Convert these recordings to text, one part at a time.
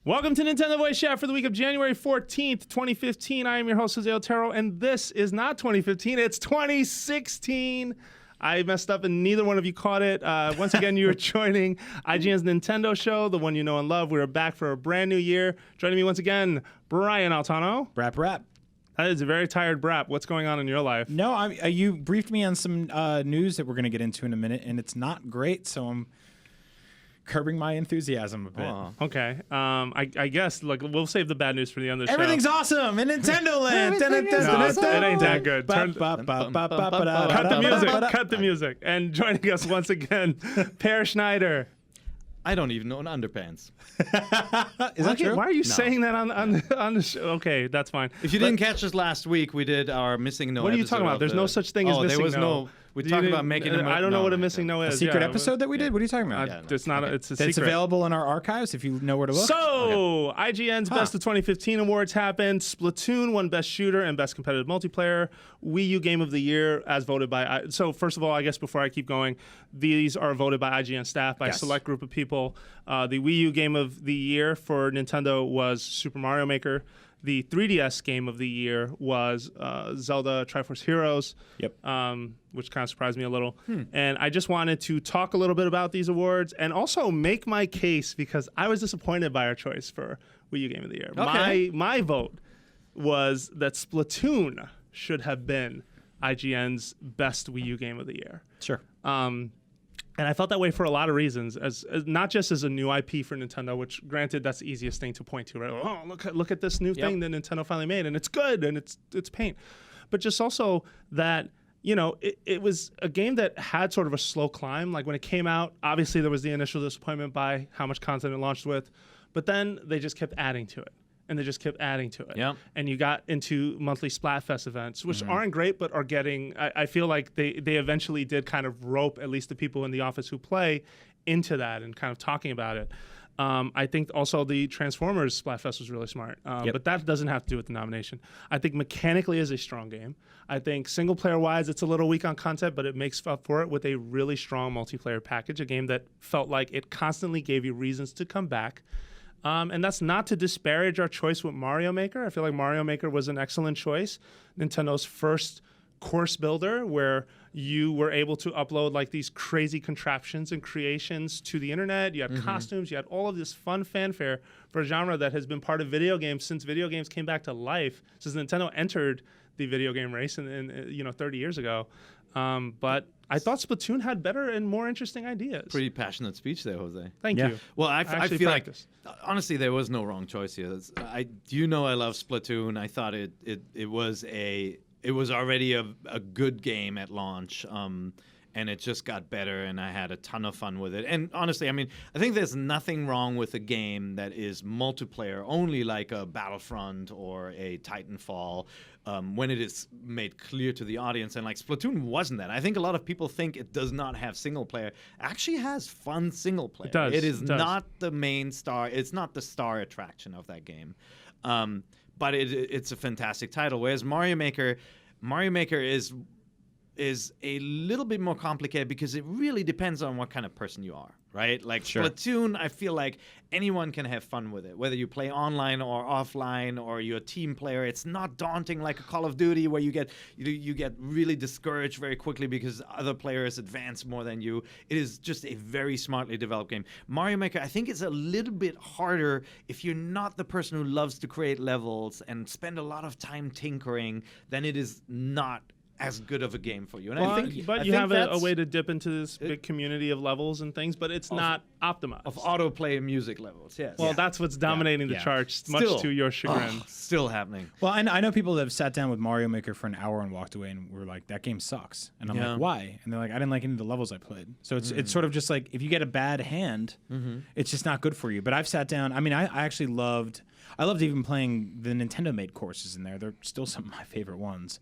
Welcome to Nintendo Voice Chat for the week of January 14th, 2015. I am your host, Jose Otero, and this is not 2015, it's 2016. I messed up and neither one of you caught it. Once again, you are joining IGN's Nintendo show, the one you know and love. We are back for a brand new year. Joining me once again, Brian Altano. Rap. That is a very tired Brap. What's going on in your life? No, you briefed me on some news that we're going to get into in a minute, and it's not great, so I'm curbing my enthusiasm a bit. Oh, okay. I guess we'll save the bad news for the end of the show. Everything's awesome in Nintendo Land. No, it ain't that good. Cut the music. And joining us once again, Per Schneider. I don't even own underpants. Is that true? Why are you saying that on the show? Okay, that's fine. If you didn't catch us last week, we did our Missing No. What are you talking about? There's no such thing as Missing No. There was no. We talked about making. I don't know what a Missing No is. A secret episode that we did? What are you talking about? It's not. It's a secret. It's available in our archives if you know where to look. So, IGN's Best of 2015 awards happened. Splatoon won Best Shooter and Best Competitive Multiplayer. Wii U Game of the Year as voted by. So, first of all, I guess before I keep going, these are voted by IGN staff by a select group of people. The Wii U Game of the Year for Nintendo was Super Mario Maker. The 3DS Game of the Year was Zelda Triforce Heroes, which kind of surprised me a little. And I just wanted to talk a little bit about these awards and also make my case because I was disappointed by our choice for Wii U Game of the Year. Okay. My vote was that Splatoon should have been IGN's Best Wii U Game of the Year. Sure. And I felt that way for a lot of reasons, as not just as a new IP for Nintendo, which granted that's the easiest thing to point to, right? Oh, look at this new thing that Nintendo finally made, and it's good and it's paint, but just also that it was a game that had sort of a slow climb. Like when it came out, obviously there was the initial disappointment by how much content it launched with, but then they just kept adding to it. And they just kept adding to it. Yep. And you got into monthly Splatfest events, which aren't great, but are getting, I feel like they eventually did kind of rope at least the people in the office who play into that and kind of talking about it. I think also the Transformers Splatfest was really smart, but that doesn't have to do with the nomination. I think mechanically is a strong game. I think single player wise, it's a little weak on content, but it makes up for it with a really strong multiplayer package, a game that felt like it constantly gave you reasons to come back. And that's not to disparage our choice with Mario Maker. I feel like Mario Maker was an excellent choice. Nintendo's first course builder where you were able to upload like these crazy contraptions and creations to the internet. You had costumes, you had all of this fun fanfare for a genre that has been part of video games since video games came back to life, since Nintendo entered the video game race in 30 years ago. But I thought Splatoon had better and more interesting ideas. Pretty passionate speech there, Jose. Thank you. Well, I feel practiced. like, honestly, there was no wrong choice here. I love Splatoon. I thought it was already a good game at launch. And it just got better, and I had a ton of fun with it. And honestly, I think there's nothing wrong with a game that is multiplayer only, like a Battlefront or a Titanfall, when it is made clear to the audience. And like Splatoon wasn't that. I think a lot of people think it does not have single player. It actually has fun single player. It does. It is not the main star. It's not the star attraction of that game. But it's a fantastic title. Whereas Mario Maker is a little bit more complicated because it really depends on what kind of person you are, right? Like Splatoon, I feel like anyone can have fun with it, whether you play online or offline or you're a team player. It's not daunting like a Call of Duty where you get really discouraged very quickly because other players advance more than you. It is just a very smartly developed game. Mario Maker, I think, is a little bit harder if you're not the person who loves to create levels and spend a lot of time tinkering. Then it is not as good of a game for you. And I think you have a way to dip into this big community of levels and things, but it's not optimized. Of autoplay music levels, yes. Well, that's what's dominating the charts, much to your chagrin. Still happening. Well, I know people that have sat down with Mario Maker for an hour and walked away and were like, that game sucks. And I'm like, why? And they're like, I didn't like any of the levels I played. So it's sort of just like, if you get a bad hand, it's just not good for you. But I've sat down, I actually loved even playing the Nintendo-made courses in there. They're still some of my favorite ones.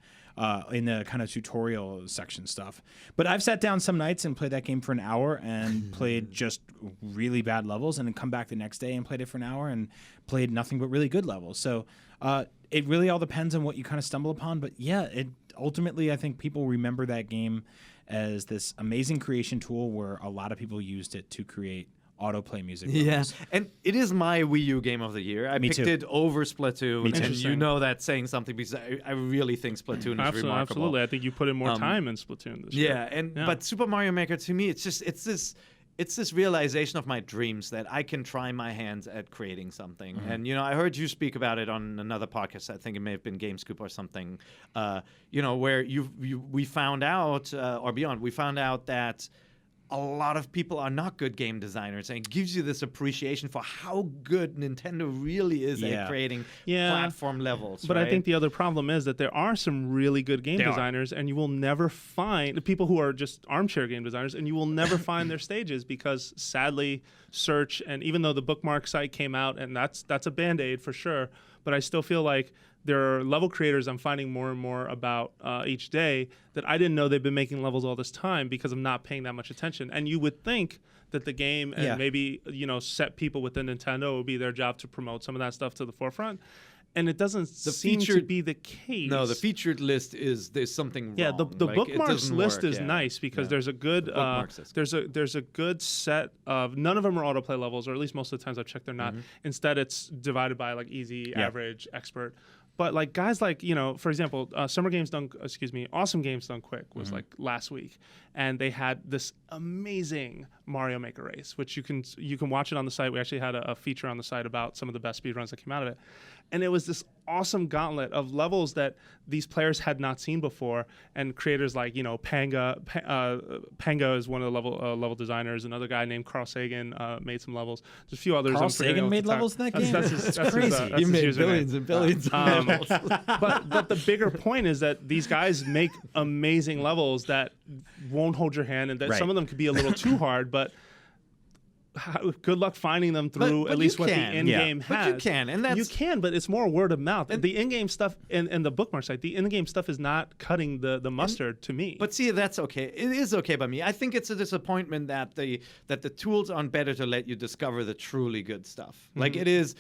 In the kind of tutorial section stuff. But I've sat down some nights and played that game for an hour and played just really bad levels and then come back the next day and played it for an hour and played nothing but really good levels. So it really all depends on what you kind of stumble upon. But yeah, ultimately I think people remember that game as this amazing creation tool where a lot of people used it to create autoplay music. Yeah, levels. and it is my Wii U game of the year. I picked too. it over Splatoon, Me too. and you know that's saying something because I really think Splatoon is remarkable. Absolutely, I think you put in more time in Splatoon this year. But Super Mario Maker to me, it's this realization of my dreams that I can try my hands at creating something. And I heard you speak about it on another podcast. I think it may have been GameScoop or something. Where we found out, or beyond, we found out that a lot of people are not good game designers, and it gives you this appreciation for how good Nintendo really is at creating platform levels. But right? I think the other problem is that there are some really good game designers, and you will never find people who are just armchair game designers, and you will never find their stages because, sadly, search, and even though the bookmark site came out, and that's a Band-Aid for sure, but I still feel like there are level creators I'm finding more and more about each day that I didn't know they've been making levels all this time because I'm not paying that much attention. And you would think that the game and maybe set people within Nintendo would be their job to promote some of that stuff to the forefront. And it doesn't seem to be the case. No, the featured list there's something wrong. Yeah, the bookmarks list is nice because there's a good there's a good set of, none of them are autoplay levels, or at least most of the times I've checked they're not. Instead, it's divided by like easy, average, expert. But like guys like, for example, Awesome Games Done Quick was like last week, and they had this amazing Mario Maker race, which you can watch it on the site. We actually had a feature on the site about some of the best speedruns that came out of it. And it was this awesome gauntlet of levels that these players had not seen before, and creators like Panga is one of the level designers. Another guy named Carl Sagan made some levels. There's a few others. Carl Sagan made levels in that game. That's crazy. He made billions and billions of levels. But the bigger point is that these guys make amazing levels that won't hold your hand, and that some of them could be a little too hard, but good luck finding them through at least what the in-game has. But you can, but it's more word of mouth. The in-game stuff and the bookmark site, the in-game stuff is not cutting the mustard to me. But see, that's okay. It is okay by me. I think it's a disappointment that the tools aren't better to let you discover the truly good stuff. Like it is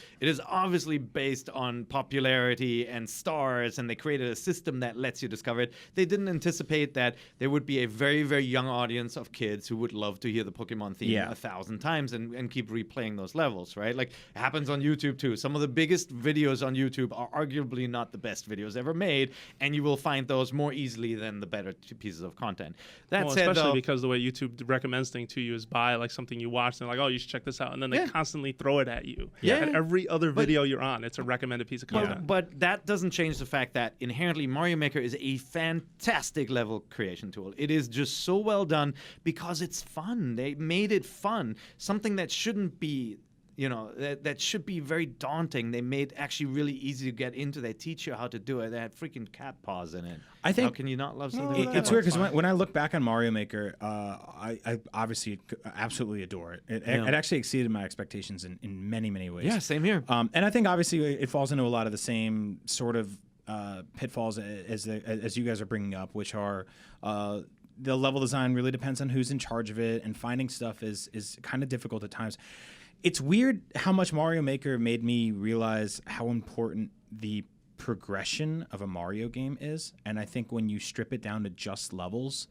obviously based on popularity and stars, and they created a system that lets you discover it. They didn't anticipate that there would be a very, very young audience of kids who would love to hear the Pokemon theme 1,000 times and keep replaying those levels, right? Like, it happens on YouTube too. Some of the biggest videos on YouTube are arguably not the best videos ever made, and you will find those more easily than the better pieces of content. That said, especially because the way YouTube recommends things to you is by like something you watch, and they're like, oh, you should check this out, and then they constantly throw it at you. At every other video you're on, it's a recommended piece of content. But that doesn't change the fact that inherently Mario Maker is a fantastic level creation tool. It is just so well done because it's fun. They made it fun. Something that shouldn't be, that should be very daunting. They made actually really easy to get into. They teach you how to do it. They had freaking cat paws in it. I think, how can you not love something like that? It's weird because when I look back on Mario Maker, I obviously absolutely adore it. It actually exceeded my expectations in many, many ways. Yeah, same here. And I think obviously it falls into a lot of the same sort of pitfalls as you guys are bringing up, which are the level design really depends on who's in charge of it, and finding stuff is kind of difficult at times. It's weird how much Mario Maker made me realize how important the progression of a Mario game is, and I think when you strip it down to just levels,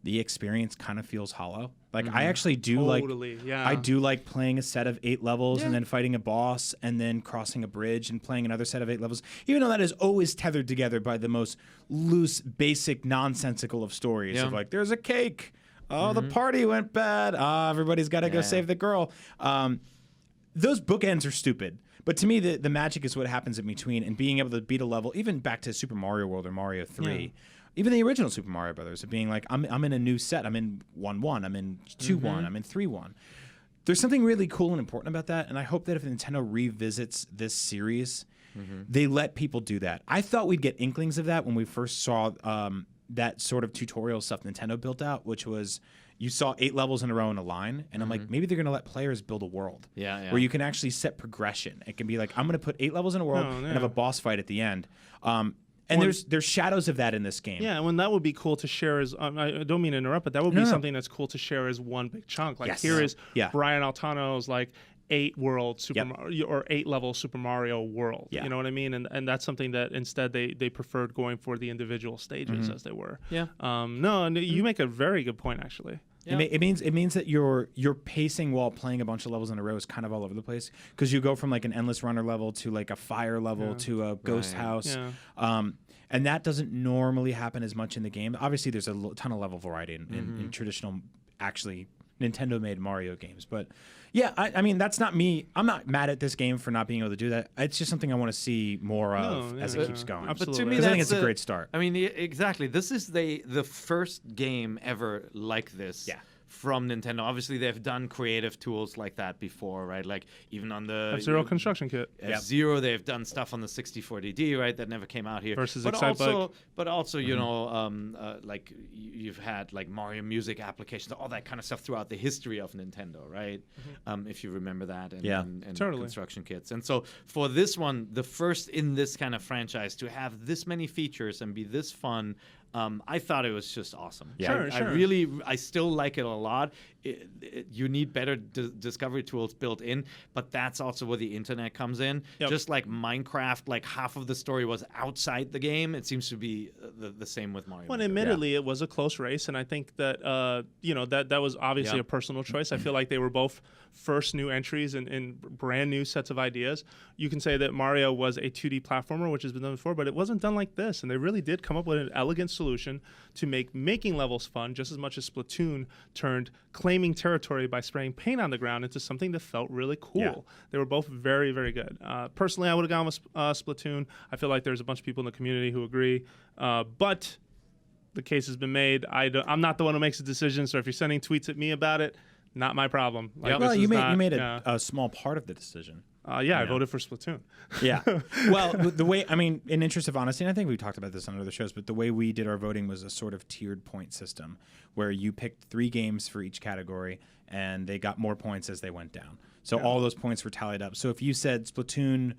the experience kind of feels hollow. Like I actually do I do like playing a set of 8 levels and then fighting a boss and then crossing a bridge and playing another set of 8 levels, even though that is always tethered together by the most loose, basic, nonsensical of stories of like, there's a cake. Oh, the party went bad. Everybody's got to go save the girl. Those bookends are stupid. But to me, the magic is what happens in between, and being able to beat a level, even back to Super Mario World or Mario 3. Even the original Super Mario Brothers, of being like, I'm in a new set. I'm in 1-1. I'm in 2-1. I'm in 3-1. There's something really cool and important about that, and I hope that if Nintendo revisits this series, they let people do that. I thought we'd get inklings of that when we first saw that sort of tutorial stuff Nintendo built out, which was you saw 8 levels in a row in a line, and I'm like, maybe they're going to let players build a world where you can actually set progression. It can be like, I'm going to put 8 levels in a world and have a boss fight at the end. And there's shadows of that in this game. Yeah, and that would be cool to share as I don't mean to interrupt, but that would be something that's cool to share as one big chunk. Like here is Brian Altano's like 8 world Mario, or 8 level Super Mario world. You know what I mean? And that's something that instead they preferred going for the individual stages as they were. You make a very good point actually. Yeah. It means that your pacing while playing a bunch of levels in a row is kind of all over the place because you go from like an endless runner level to like a fire level to a ghost house. Yeah. And that doesn't normally happen as much in the game. Obviously, there's a ton of level variety in traditional, actually Nintendo-made Mario games. But yeah, I mean, that's not me. I'm not mad at this game for not being able to do that. It's just something I want to see more of as it keeps going. Absolutely. But to me, Because I think that's it's a great start. I mean, exactly. This is the first game ever like this. Yeah. From Nintendo. Obviously, they've done creative tools like that before, right? Like even on the F-Zero construction kit. F-Zero, they've done stuff on the 64DD, right? That never came out here. Versus but Excitebike. also, you know, like you've had like Mario Music applications, all that kind of stuff throughout the history of Nintendo, right? If you remember that, and Totally. construction kits. And so for this one, the first in this kind of franchise to have this many features and be this fun. I thought it was just awesome. Yeah. Sure. I still like it a lot. You need better discovery tools built in, but that's also where the internet comes in. Yep. Just like Minecraft, like half of the story was outside the game. It seems to be the same with Mario. Well, Maker. admittedly, it was a close race, and I think that that was obviously a personal choice. I feel like they were both first new entries in brand new sets of ideas. You can say that Mario was a 2D platformer, which has been done before, but it wasn't done like this, and they really did come up with an elegant solution to make making levels fun, just as much as Splatoon turned claiming territory by spraying paint on the ground into something that felt really cool. Yeah. They were both very, very good. Personally, I would have gone with Splatoon. I feel like there's a bunch of people in the community who agree, but the case has been made. I'm not the one who makes the decision, so if you're sending tweets at me about it, not my problem. Like, Well, this you is made not- you made yeah. a small part of the decision. I voted for Splatoon. Yeah. Well, the way, I mean, in interest of honesty, and I think we talked about this on other shows, but the way we did our voting was a sort of tiered point system where you picked 3 games for each category and they got more points as they went down. So all those points were tallied up. So if you said Splatoon,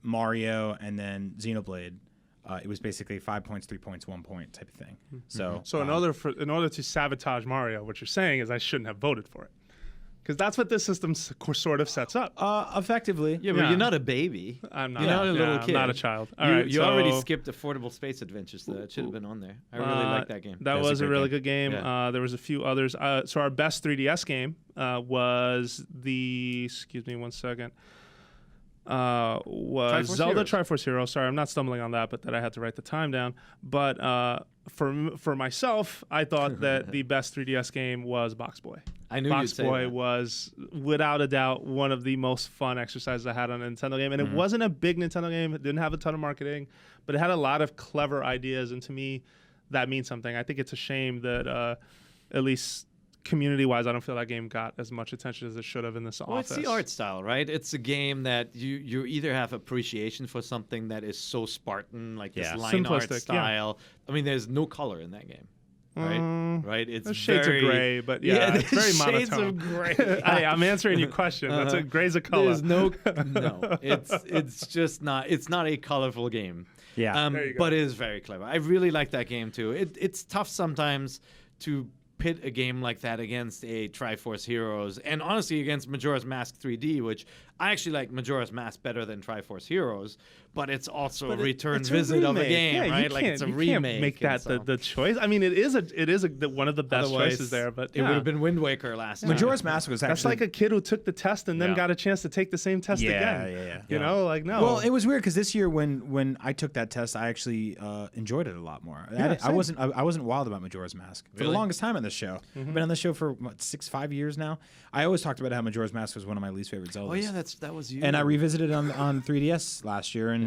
Mario, and then Xenoblade, it was basically 5 points, 3 points, 1 point type of thing. So In order to sabotage Mario, what you're saying is I shouldn't have voted for it. Because that's what this system sort of sets up. effectively, Yeah, but you're not a baby. I'm not. You're not a little I'm kid. not a child. You already skipped Affordable Space Adventures. That should have been on there. I really like that game. That was a great really game. good game. Yeah. There was a few others. So our best 3DS game was excuse me one second, was Triforce Zelda Heroes. Triforce Heroes. Sorry, I'm not stumbling on that, but that I had to write the time down. But for myself, I thought that the best 3DS game was Box Boy. I knew Box you'd say Boy that. was, without a doubt, one of the most fun exercises I had on a Nintendo game. And it wasn't a big Nintendo game. It didn't have a ton of marketing, but it had a lot of clever ideas. And to me, that means something. I think it's a shame that, at least community-wise, I don't feel that game got as much attention as it should have in this Well, office. it's the art style, right? It's a game that you either have appreciation for something that is so Spartan, like this Yeah. line art Simplistic, yeah. style. I mean, there's no color in that game, right? Right? It's There's shades very, of gray, but yeah, it's very there's shades monotone. of gray. Hey, I'm answering your question. That's a gray's a color. There's no. It's just not. It's not a colorful game. Yeah. There you go. But it is very clever. I really like that game too. It's tough sometimes to pit a game like that against a Triforce Heroes, and honestly against Majora's Mask 3D, which I actually like Majora's Mask better than Triforce Heroes, but it's also a return It's visit of a remake. game, Yeah, right? Like it's a you remake. can't make and that so- the choice. I mean, it is one of the best Otherwise, choices there, but it would have been Wind Waker last time. Majora's Mask was actually That's like a kid who took the test and then Yeah. got a chance to take the same test again. Yeah. You know, like no. Well, it was weird because this year when I took that test, I actually enjoyed it a lot more. I same. wasn't wild about Majora's Mask for the Really? longest time on this show. I've been on this show for what, 5 years now. I always talked about how Majora's Mask was one of my least favorite Zeldas. Oh yeah, that was you. And I revisited it on 3DS last year and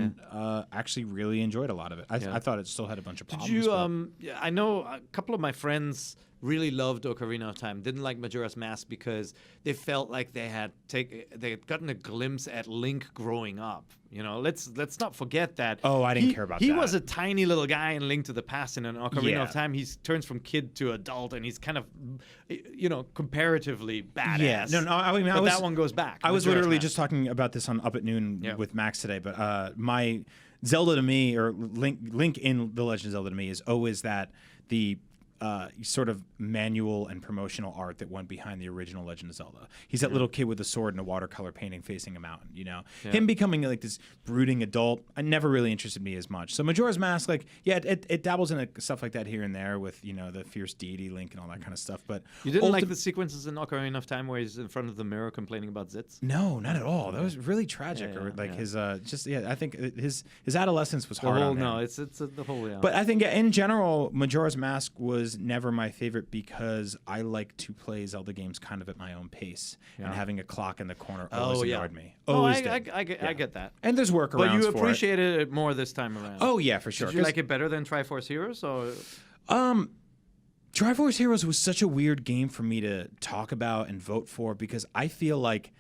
actually really enjoyed a lot of it. I thought it still had a bunch of Did problems. you? but- Yeah, I know a couple of my friends really loved Ocarina of Time. Didn't like Majora's Mask because they felt like they had gotten a glimpse at Link growing up. You know, let's not forget that. Oh, I didn't care about He that. was a tiny little guy in Link to the Past, and in Ocarina Yeah. of Time, he turns from kid to adult, and he's kind of, comparatively badass. Yeah, no, I mean, but that one goes back. I was Majora's literally Mask. just talking about this on Up at Noon Yeah. with Max today, but my Zelda to me, or Link in The Legend of Zelda to me, is always that the sort of manual and promotional art that went behind the original Legend of Zelda. He's that little kid with a sword and a watercolor painting facing a mountain, you know? Yeah. Him becoming like this brooding adult, never really interested me as much. So Majora's Mask, like, yeah, it dabbles in stuff like that here and there with, you know, the fierce deity Link and all that kind of stuff. But you didn't like the sequences in Ocarina of Time where he's in front of the mirror complaining about zits? No, not at all. That was really tragic. Or like his, I think his adolescence was hard on him. No, it's the whole, But I think in general, Majora's Mask was never my favorite because I like to play Zelda games kind of at my own pace, and having a clock in the corner always annoyed me. Always I get that. And there's workarounds for it. But you appreciated it more this time around. Oh yeah, for sure. Did you like it better than Triforce Heroes? Or Triforce Heroes was such a weird game for me to talk about and vote for because I feel like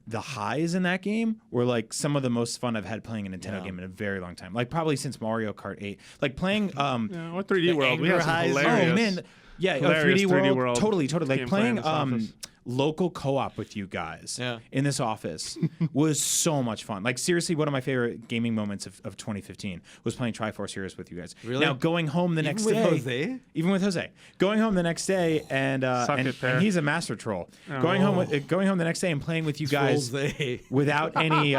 the highs in that game were like some of the most fun I've had playing a Nintendo game in a very long time. Like probably since Mario Kart 8. Like playing or 3D World. We had some hilarious. Oh man. Yeah, 3D World. Totally. Like playing local co-op with you guys in this office was so much fun. Like seriously, one of my favorite gaming moments of 2015 was playing Triforce Heroes with you guys. Really? Now going home the next day, even with Jose, going home the next day and he's a master troll. Oh. Going home the next day and playing with you guys without any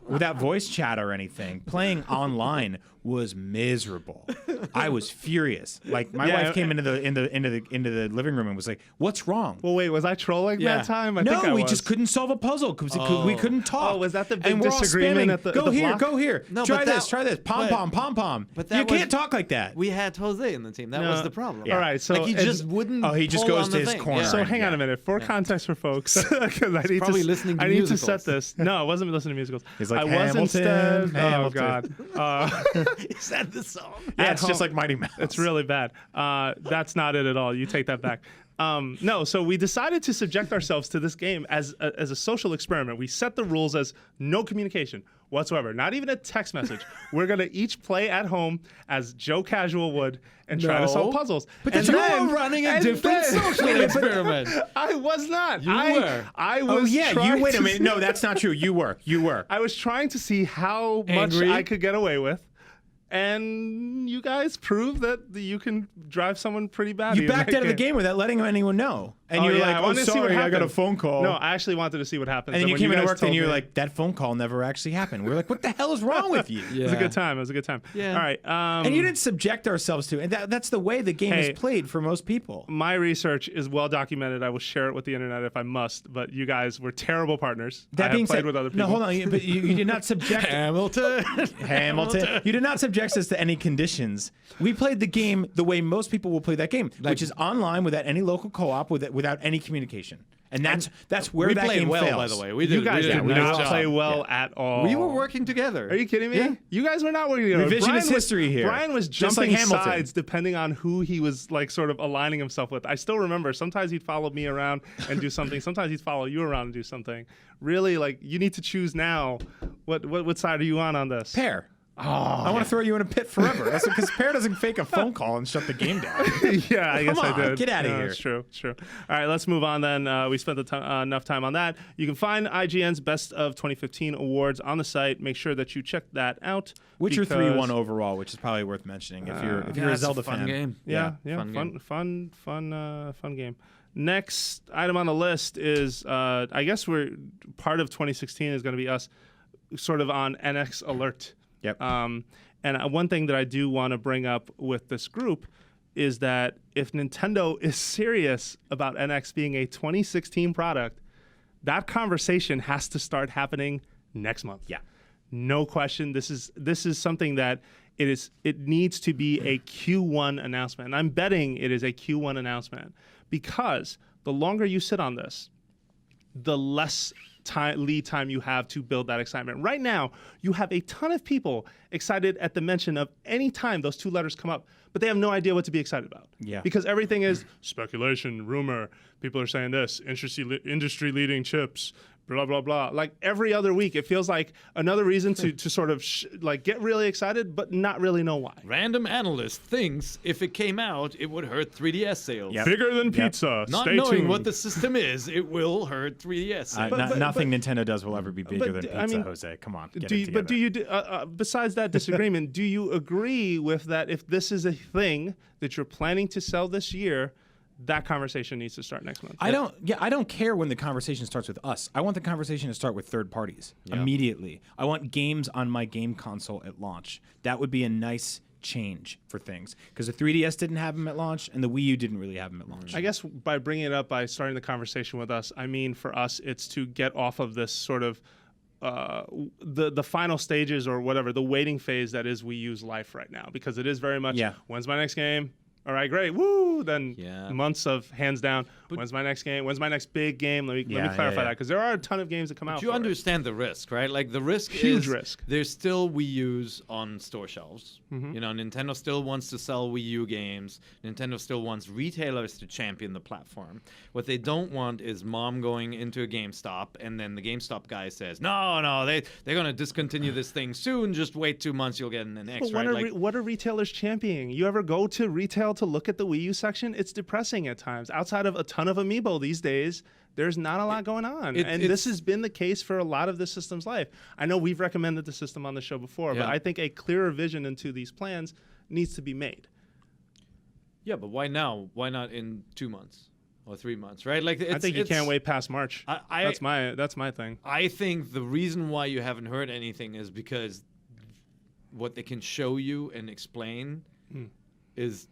without voice chat or anything, playing online was miserable. I was furious. Like my wife came into the living room and was like, "What's wrong?" Well, wait, was I trolling that time? I think we just couldn't solve a puzzle because we couldn't talk. Oh, was that the big disagreement at the Go here, block? go here. No, try this. Pom pom. But you can't talk like that. We had Jose in the team. That was the problem. Yeah. All right, so like he just wouldn't. Oh, he just goes to his corner. So hang on a minute. For contect for folks, because I need to need to set this. No, I wasn't listening to musicals. He's like, I was instead. Oh God. Is that the song? Yeah, it's just like Mighty Mouse. It's really bad. That's not it at all. You take that back. No, so we decided to subject ourselves to this game as a social experiment. We set the rules as no communication whatsoever, not even a text message. We're going to each play at home as Joe Casual would and try to solve puzzles. But you were running a different social experiment. I was not. You were. I was wait a minute. No, that's not true. You were. I was trying to see how much I could get away with. And you guys prove that you can drive someone pretty bad. You backed out of the game without letting anyone know. And you were like, "Oh, sorry, I got a phone call." No, I actually wanted to see what happened. And then you came into work and you were like, "That phone call never actually happened." We were like, "What the hell is wrong with you?" It was a good time. Yeah. All right. And you didn't subject ourselves to it. And that's the way the game is played for most people. My research is well documented. I will share it with the internet if I must. But you guys were terrible partners. That being said, with other people. No, hold on. But you did not subject Hamilton. You did not subject us to any conditions. We played the game the way most people will play that game, which is online without any local co-op, without any communication. And that's where that game fails. By the way, you guys did not play well at all. We were working together. Are you kidding me? Yeah. You guys were not working together. Revisionist history here. Brian was jumping sides depending on who he was like sort of aligning himself with. I still remember sometimes he'd follow me around and do something. Sometimes he'd follow you around and do something. Really, like you need to choose now. What side are you on this? Pear. Oh, I want to throw you in a pit forever. That's because Pear doesn't fake a phone call and shut the game down. Yeah, I guess I did. Get out of here. It's true. All right, let's move on then. We spent enough time on that. You can find IGN's Best of 2015 awards on the site. Make sure that you check that out. Witcher 3 won overall, which is probably worth mentioning if you're a Zelda fan. Fun game. Yeah, fun game. Next item on the list is I guess we're part of 2016 is going to be us sort of on NX alert. Yep. And one thing that I do want to bring up with this group is that if Nintendo is serious about NX being a 2016 product, that conversation has to start happening next month. Yeah. No question. This is something that it needs to be a Q1 announcement. And I'm betting it is a Q1 announcement because the longer you sit on this, the less lead time you have to build that excitement. Right now, you have a ton of people excited at the mention of any time those two letters come up, but they have no idea what to be excited about. Yeah. Because everything is speculation, rumor. People are saying this, industry-leading chips, blah blah blah. Like every other week, it feels like another reason to sort of like get really excited, but not really know why. Random analyst thinks if it came out, it would hurt 3DS sales. Yep. Bigger than pizza. Not Stay knowing tuned. what the system is, it will hurt 3DS sales. Nothing Nintendo does will ever be bigger than pizza, I mean, Jose. Come on, get do it you, together. but do you, besides that disagreement, do you agree with that if this is a thing that you're planning to sell this year, that conversation needs to start next month? I don't care when the conversation starts with us. I want the conversation to start with third parties immediately. I want games on my game console at launch. That would be a nice change for things, because the 3DS didn't have them at launch and the Wii U didn't really have them at launch. I guess by bringing it up, by starting the conversation with us, I mean for us, it's to get off of this sort of the final stages or whatever, the waiting phase that is Wii U's life right now, because it is very much, when's my next game? All right, great, woo! Then months of hands down. When's my next game? When's my next big game? Let me clarify that, because there are a ton of games that come out. You understand the risk, right? Like the risk Huge is risk. There's still Wii U's on store shelves. You know, Nintendo still wants to sell Wii U games. Nintendo still wants retailers to champion the platform. What they don't want is mom going into a GameStop and then the GameStop guy says, "No, they're going to discontinue this thing soon. Just wait 2 months, you'll get an X." But what are retailers championing? You ever go to retail to look at the Wii U section? It's depressing at times. Outside of a ton of Amiibo these days, there's not a lot going on. And this has been the case for a lot of the system's life. I know we've recommended the system on the show before, but I think a clearer vision into these plans needs to be made. Yeah, but why now? Why not in 2 months or 3 months, right? Like I think you can't wait past March. That's my thing. I think the reason why you haven't heard anything is because what they can show you and explain is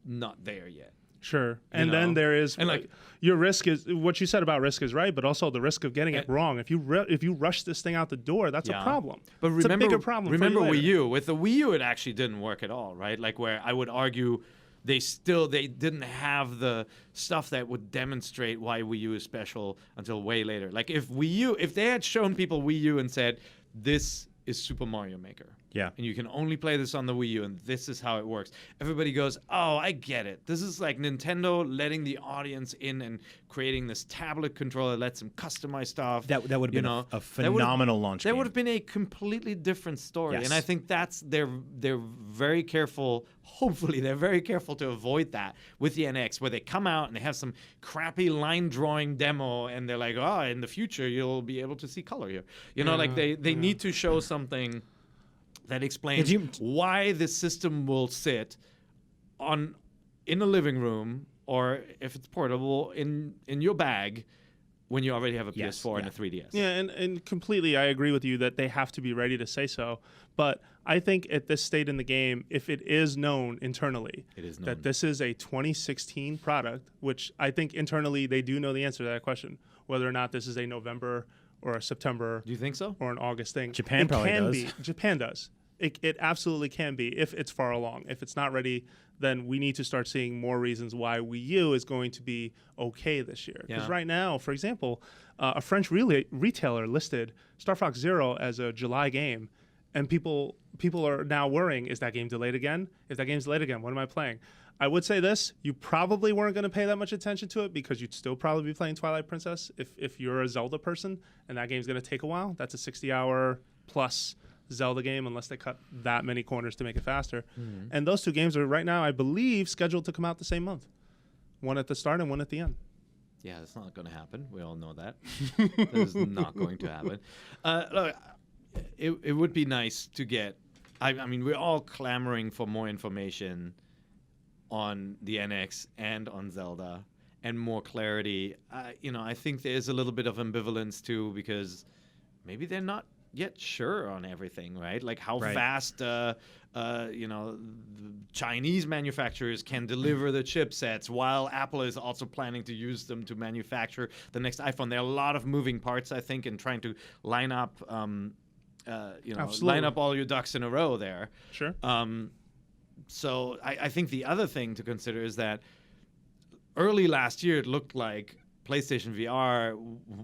not there yet. Sure. And then there is, and like your risk is, what you said about risk is right, but also the risk of getting it wrong. If you rush this thing out the door, that's a problem. But it's a bigger problem. Remember for you Wii U. With the Wii U, it actually didn't work at all, right? Like where I would argue they didn't have the stuff that would demonstrate why Wii U is special until way later. Like if they had shown people Wii U and said, this is Super Mario Maker. Yeah. And you can only play this on the Wii U, and this is how it works. Everybody goes, oh, I get it. This is like Nintendo letting the audience in and creating this tablet controller that lets them customize stuff. That would have been a phenomenal launch game. That would have been a completely different story. Yes. And I think they're very careful. Hopefully, they're very careful to avoid that with the NX, where they come out and they have some crappy line drawing demo, and they're like, oh, in the future, you'll be able to see color here. You know, like they need to show something that explains why this system will sit in a living room, or if it's portable, in your bag when you already have a PS4 and a 3DS. Yeah, and completely I agree with you that they have to be ready to say so. But I think at this state in the game, if it is known internally that this is a 2016 product, which I think internally they do know the answer to that question, whether or not this is a November or a September. Do you think so? Or an August thing. Japan probably does. Japan does. It absolutely can be if it's far along. If it's not ready, then we need to start seeing more reasons why Wii U is going to be okay this year. Because right now, for example, a French retailer listed Star Fox Zero as a July game, and people are now worrying, is that game delayed again? If that game's delayed again, what am I playing? I would say this, you probably weren't going to pay that much attention to it because you'd still probably be playing Twilight Princess if you're a Zelda person, and that game's going to take a while. That's a 60-hour plus Zelda game unless they cut that many corners to make it faster. And those two games are right now, I believe, scheduled to come out the same month. One at the start and one at the end. Yeah, that's not going to happen. We all know that. That is not going to happen. Look, it would be nice to get... I mean, we're all clamoring for more information on the NX and on Zelda and more clarity. I think there is a little bit of ambivalence, too, because maybe they're not yet sure on everything, right? Like how fast, the Chinese manufacturers can deliver the chipsets while Apple is also planning to use them to manufacture the next iPhone. There are a lot of moving parts, I think, in trying to line up, line up all your ducks in a row there. Sure. So I think the other thing to consider is that early last year, it looked like PlayStation VR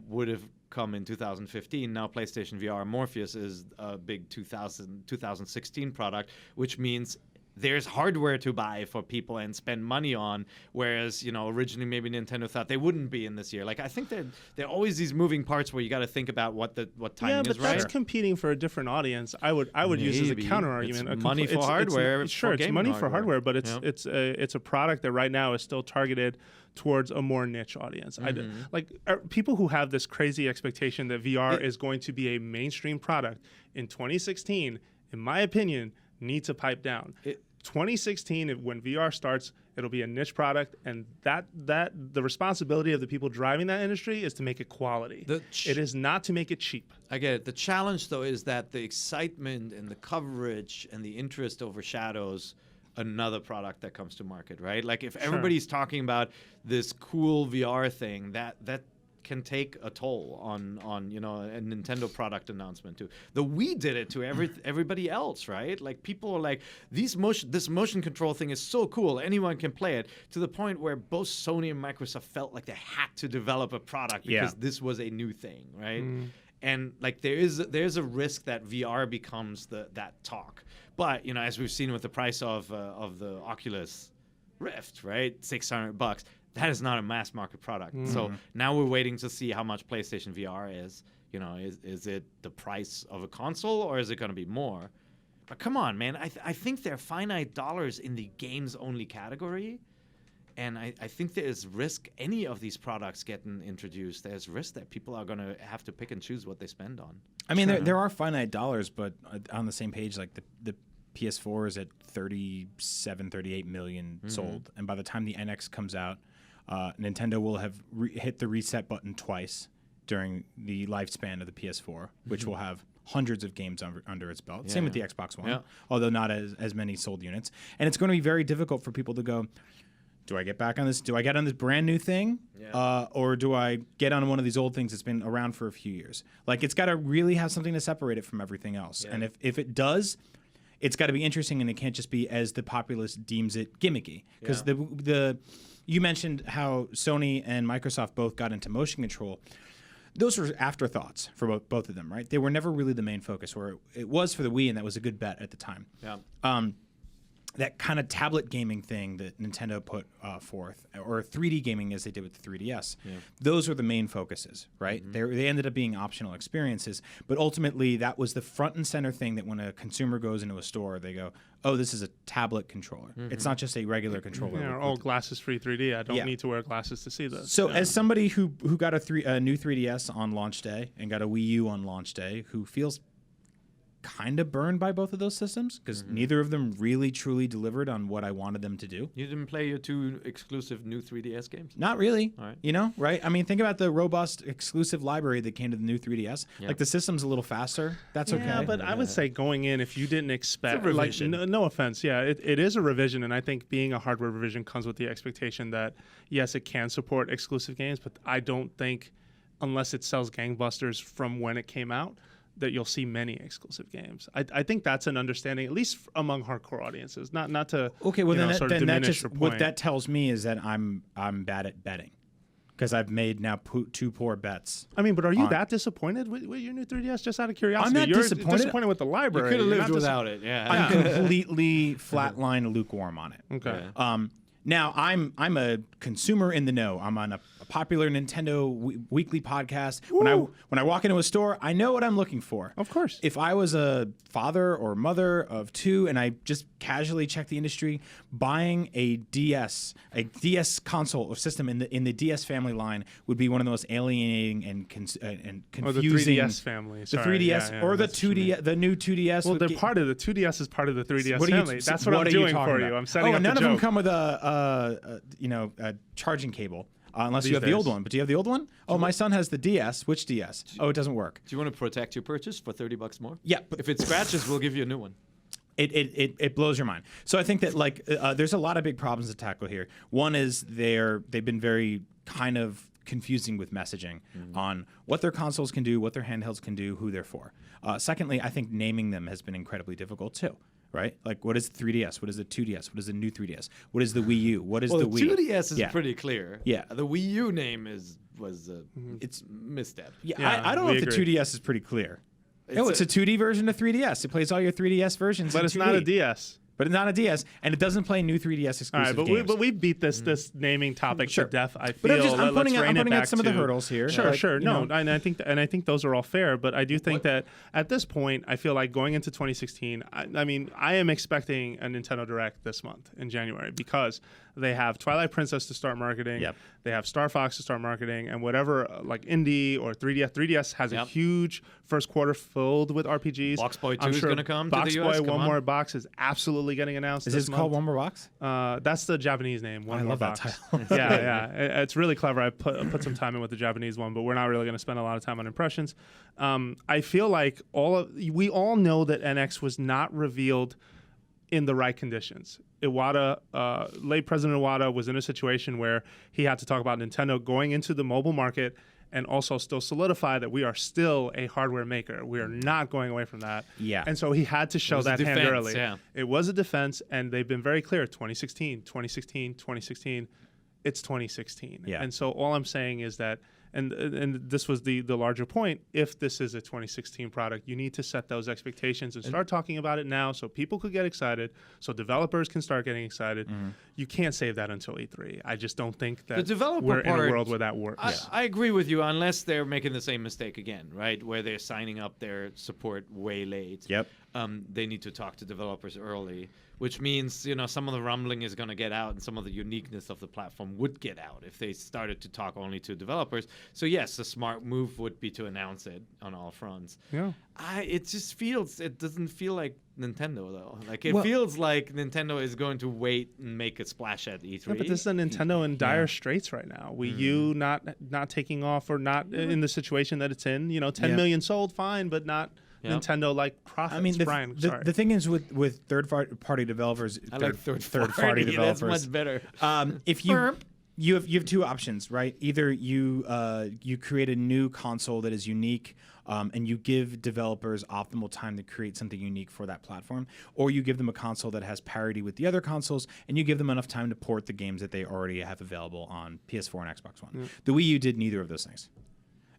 would have come in 2015. Now PlayStation VR Morpheus is a big 2016 product, which means there's hardware to buy for people and spend money on, whereas, originally maybe Nintendo thought they wouldn't be in this year. Like, I think there are always these moving parts where you got to think about what timing is, right? That's competing for a different audience. I would use as a counter argument. It's money for hardware. It's money for hardware, but it's a product that right now is still targeted towards a more niche audience. People who have this crazy expectation that VR is going to be a mainstream product in 2016, in my opinion, need to pipe down. 2016, when VR starts, it'll be a niche product, and that the responsibility of the people driving that industry is to make it quality. It is not to make it cheap. I get it. The challenge, though, is that the excitement and the coverage and the interest overshadows another product that comes to market, right? Like, if everybody's talking about this cool VR thing, that can take a toll on a Nintendo product announcement too. The Wii did it to everybody else, right? Like, people are like, this motion control thing is so cool, anyone can play it, to the point where both Sony and Microsoft felt like they had to develop a product because this was a new thing, right? And like, there's a risk that VR becomes that talk. But as we've seen with the price of the Oculus Rift, right, $600. That is not a mass market product. So now we're waiting to see how much PlayStation VR is. Is it the price of a console, or is it going to be more? But come on, man. I think there are finite dollars in the games only category. And I think there is risk any of these products getting introduced. There's risk that people are going to have to pick and choose what they spend on. I mean, there are finite dollars, but on the same page, like the PS4 is at 37, 38 million sold. And by the time the NX comes out, Nintendo will have hit the reset button twice during the lifespan of the PS4, which will have hundreds of games under its belt. Same with the Xbox One, although not as many sold units. And it's going to be very difficult for people to go, do I get back on this? Do I get on this brand new thing? Or do I get on one of these old things that's been around for a few years? Like, it's got to really have something to separate it from everything else. And if it does, it's got to be interesting, and it can't just be as the populace deems it gimmicky. Because you mentioned how Sony and Microsoft both got into motion control. Those were afterthoughts for both of them, right? They were never really the main focus, or it was for the Wii, and that was a good bet at the time. That kind of tablet gaming thing that Nintendo put forth, or 3D gaming as they did with the 3DS, those were the main focuses, right? They ended up being optional experiences, but ultimately that was the front and center thing that when a consumer goes into a store, they go, oh, this is a tablet controller. It's not just a regular controller. Glasses-free 3D. I don't need to wear glasses to see this. So as somebody who got a new 3DS on launch day and got a Wii U on launch day, who feels kind of burned by both of those systems because neither of them really truly delivered on what I wanted them to do. You didn't play your 2 exclusive new 3DS games? Not really. All right. Right? I mean, think about the robust exclusive library that came to the new 3DS. Like, the system's a little faster. That's okay. Yeah, but I would say going in, if you didn't expect, like, no offense, it is a revision, and I think being a hardware revision comes with the expectation that, yes, it can support exclusive games, but I don't think, unless it sells gangbusters from when it came out, that you'll see many exclusive games. I think that's an understanding, at least among hardcore audiences. Not to then that just what that tells me is that I'm bad at betting because I've made now 2 poor bets. I mean, but are you that disappointed with your new 3DS? Just out of curiosity, I'm not disappointed with the library. You could have lived without it. Yeah, I'm completely flatline lukewarm on it. Okay. Now I'm a consumer in the know. I'm on a popular Nintendo weekly podcast. When I walk into a store, I know what I'm looking for. Of course. If I was a father or mother of 2 and I just casually check the industry, buying a DS console or system in the DS family line would be one of the most alienating and confusing. Or the 3DS family. Sorry. The 3DS or the 2D, the new 2DS. Well, they're part of the 2DS is part of the 3DS family. That's what I'm doing for you. I'm setting up the none joke. of them come with a charging cable. Unless you have the old one. But do you have the old one? Oh, my son has the DS. Which DS? Oh, it doesn't work. Do you want to protect your purchase for $30 more? Yeah. If it scratches, we'll give you a new one. It blows your mind. So I think that there's a lot of big problems to tackle here. One is they've been very kind of confusing with messaging on what their consoles can do, what their handhelds can do, who they're for. Secondly, I think naming them has been incredibly difficult too. Right? Like, what is the 3DS? What is the 2DS? What is the new 3DS? What is the Wii U? What is the Wii? The 2DS is pretty clear. Yeah. The Wii U name was it's misstep. Yeah, I don't know if the 2DS is pretty clear. It's a 2D version of 3DS. It plays all your 3DS versions. But it's not a DS. but it's not a DS, and it doesn't play new 3DS exclusive All right, games. but we beat this naming topic to death. I feel. But I'm putting let's out some of the hurdles here. Sure. No, and I think those are all fair. But I do think that at this point, I feel like going into 2016. I mean, I am expecting a Nintendo Direct this month in January because they have Twilight Princess to start marketing. Yep. They have Star Fox to start marketing, and whatever like indie or 3DS. 3DS has a huge first quarter filled with RPGs. Box Boy 2 I'm is sure going to come Box to the US. Boy, One More Box is absolutely getting announced. Is this this month. called One More Box? That's the Japanese name. One I More love that Box. title. yeah. It's really clever. I put some time in with the Japanese one, but we're not really going to spend a lot of time on impressions. I feel like we all know that NX was not revealed in the right conditions. Iwata, late President Iwata, was in a situation where he had to talk about Nintendo going into the mobile market and also still solidify that we are still a hardware maker. We are not going away from that. Yeah. And so he had to show that hand early. Yeah. It was a defense, and they've been very clear, 2016, 2016, 2016. It's 2016. Yeah. And so all I'm saying is that, and this was the larger point, if this is a 2016 product, you need to set those expectations and start talking about it now so people could get excited, so developers can start getting excited. You can't save that until E3. I just don't think that we're in a world where that works. I agree with you, unless they're making the same mistake again, right? Where they're signing up their support way late. Yep. They need to talk to developers early, which means, some of the rumbling is going to get out and some of the uniqueness of the platform would get out if they started to talk only to developers. So yes, the smart move would be to announce it on all fronts. Yeah. It doesn't feel like Nintendo though. Like it feels like Nintendo is going to wait and make a splash at E3. Yeah, but this is a Nintendo in dire straits right now. Wii U not taking off or not in the situation that it's in. 10 million sold, fine, but not Nintendo-like profits. I mean, Brian, sorry. the thing is with third-party developers, I like third-party developers. That's much better. If you have two options, right? Either you create a new console that is unique, and you give developers optimal time to create something unique for that platform, or you give them a console that has parity with the other consoles, and you give them enough time to port the games that they already have available on PS4 and Xbox One. The Wii U did neither of those things.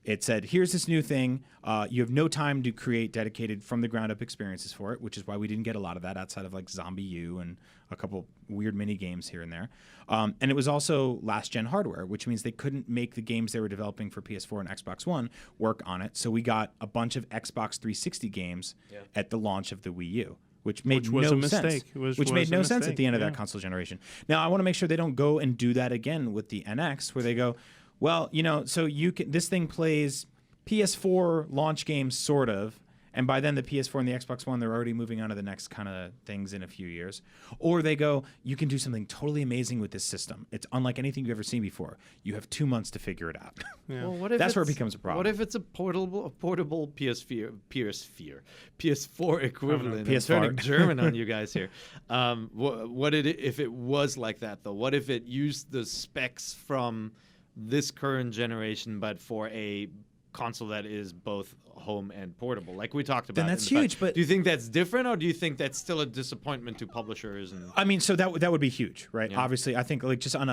It said, here's this new thing. You have no time to create dedicated from the ground up experiences for it, which is why we didn't get a lot of that outside of like Zombie U and a couple weird mini games here and there. And it was also last gen hardware, which means they couldn't make the games they were developing for PS4 and Xbox One work on it. So we got a bunch of Xbox 360 games at the launch of the Wii U. Which made was no a mistake. sense. Which made no sense at the end of that console generation. Now I want to make sure they don't go and do that again with the NX, where they go, well, so this thing plays PS4 launch games, sort of, and by then the PS4 and the Xbox One, they're already moving on to the next kind of things in a few years. Or they go, you can do something totally amazing with this system. It's unlike anything you've ever seen before. You have 2 months to figure it out. Yeah. Well, that's where it becomes a problem. What if it's a portable PS4 equivalent? PS4. I'm turning German on you guys here. If it was like that though? What if it used the specs from this current generation, but for a console that is both home and portable, like we talked about? Then that's huge. But do you think that's different, or do you think that's still a disappointment to publishers? I mean, so that would be huge, right? Yeah. Obviously, I think like just on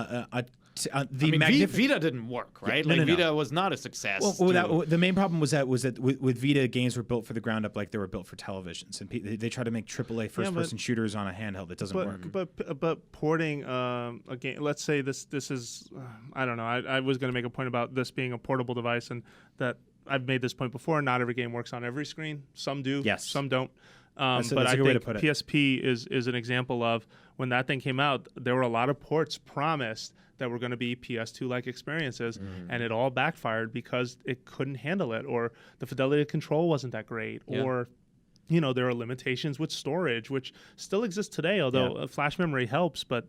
Vita didn't work, right? Yeah, no. Vita was not a success. The main problem was that with Vita, games were built for the ground up, like they were built for televisions, and they try to make AAA first-person shooters on a handheld. It doesn't work. But porting a game. Let's say this is I don't know. I was going to make a point about this being a portable device, and that I've made this point before. Not every game works on every screen. Some do. Yes. Some don't. That's but a I good way think to put it. PSP is an example of when that thing came out, there were a lot of ports promised that were going to be PS2-like experiences, and it all backfired because it couldn't handle it, or the fidelity of control wasn't that great, or there are limitations with storage, which still exist today, although flash memory helps. But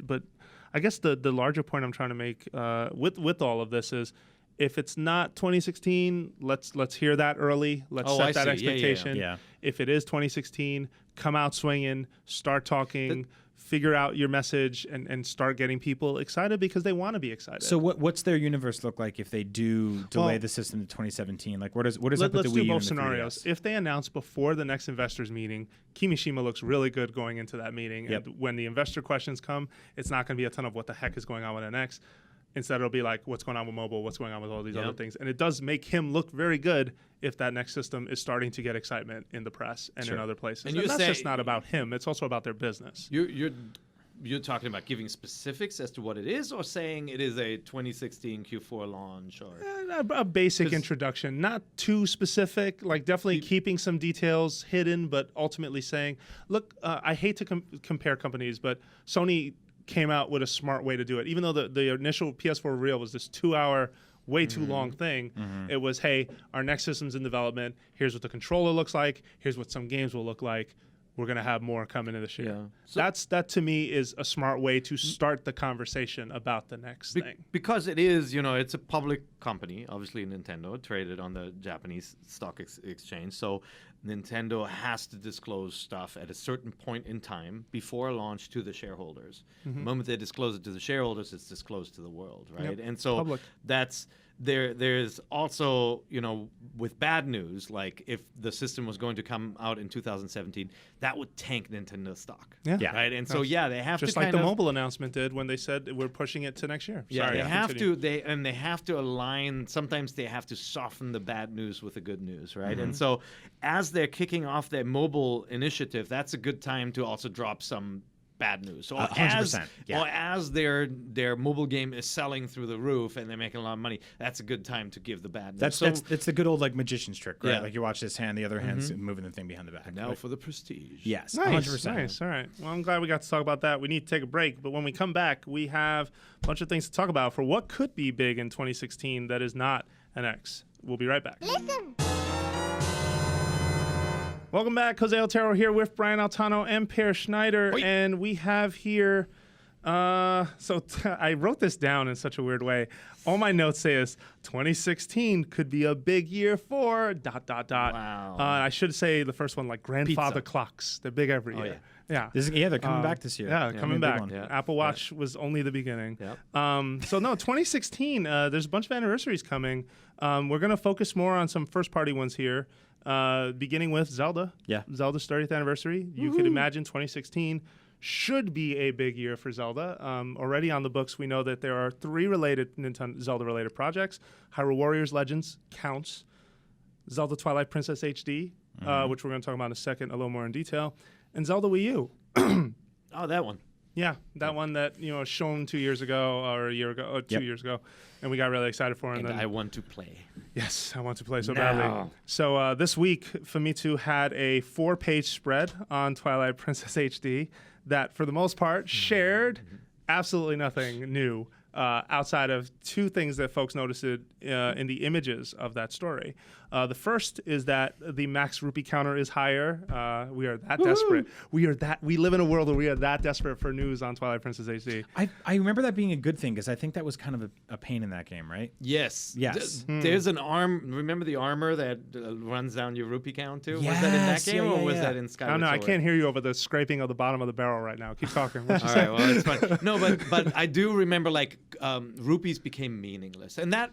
I guess the larger point I'm trying to make with all of this is, if it's not 2016, let's hear that early. Let's set that expectation. Yeah. If it is 2016, come out swinging, start talking, figure out your message, and start getting people excited because they want to be excited. So what's their universe look like if they do delay the system to 2017? Like what does that put the Wii U Let's do both and the scenarios. 3DS? If they announce before the next investors meeting, Kimishima looks really good going into that meeting. Yep. And when the investor questions come, it's not going to be a ton of what the heck is going on with NX. Instead, it'll be like, what's going on with mobile? What's going on with all these other things? And it does make him look very good if that next system is starting to get excitement in the press and in other places. And that's just not about him. It's also about their business. You're talking about giving specifics as to what it is, or saying it is a 2016 Q4 launch, or a basic introduction, not too specific. Like definitely keeping some details hidden, but ultimately saying, look, I hate to compare companies, but Sony came out with a smart way to do it. Even though the initial PS4 reveal was this 2-hour, way too long thing, it was, hey, our next system's in development. Here's what the controller looks like. Here's what some games will look like. We're going to have more coming in this year. Yeah. So that to me is a smart way to start the conversation about the next thing. Because it is, it's a public company, obviously Nintendo, traded on the Japanese stock exchange. So Nintendo has to disclose stuff at a certain point in time before launch to the shareholders. The moment they disclose it to the shareholders, it's disclosed to the world, right? Yep. And so that's... There's also, with bad news, like if the system was going to come out in 2017, that would tank Nintendo stock. Yeah. Right. And so, they have just to like the mobile announcement did when they said we're pushing it to next year. Yeah, Sorry, they have to align. Sometimes they have to soften the bad news with the good news, right? And so, as they're kicking off their mobile initiative, that's a good time to also drop some bad news. Or 100%. Or as their mobile game is selling through the roof and they're making a lot of money, that's a good time to give the bad news. That's the good old magician's trick, right? Yeah. Like you watch this hand, the other hand's moving the thing behind the back. And now for the prestige. Yes, nice, 100%. Nice. All right. Well, I'm glad we got to talk about that. We need to take a break, but when we come back, we have a bunch of things to talk about for what could be big in 2016 that is not an X. We'll be right back. Listen. Welcome back. Jose Otero here with Brian Altano and Per Schneider. Oi. And we have here, I wrote this down in such a weird way. All my notes say is 2016 could be a big year for ... Wow. I should say the first one, like grandfather Pizza. clocks. They're big every year. Yeah. They're coming back this year. Yeah, coming back. Yeah. Apple Watch was only the beginning. Yep. 2016, there's a bunch of anniversaries coming. We're going to focus more on some first-party ones here, beginning with Zelda. Yeah. Zelda's 30th anniversary. You could imagine 2016 should be a big year for Zelda. Already on the books, we know that there are 3 related Nintendo Zelda-related projects. Hyrule Warriors Legends counts. Zelda Twilight Princess HD, which we're going to talk about in a second, a little more in detail. And Zelda Wii U. Oh, that one. Yeah, that one that shown 2 years ago or a year ago, or 2 years ago, and we got really excited for it. And I want to play. Yes, I want to play so badly. So this week, Famitsu had a 4-page spread on Twilight Princess HD that, for the most part, shared absolutely nothing new outside of 2 things that folks noticed in the images of that story. The first is that the max rupee counter is higher. We are that desperate. We live in a world where we are that desperate for news on Twilight Princess HD. I remember that being a good thing because I think that was kind of a pain in that game, right? Yes. Yes. There's an arm. Remember the armor that runs down your rupee count too? Yes. Was that in that game or was that in Skyward Sword? I can't hear you over the scraping of the bottom of the barrel right now. Keep talking. All right. Well, it's fine. No, but I do remember rupees became meaningless, and that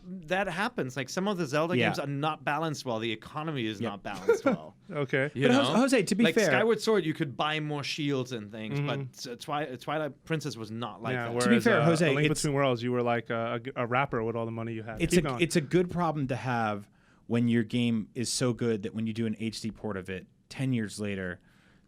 happens. Like some of the Zelda games are not balanced well. The economy is not balanced well. Okay. But Jose, to be fair, Skyward Sword, you could buy more shields and things, but Twilight Princess was not like that. Whereas, to be fair, Jose, A Link Between Worlds, you were like a rapper with all the money you had. It's a good problem to have when your game is so good that when you do an HD port of it 10 years later,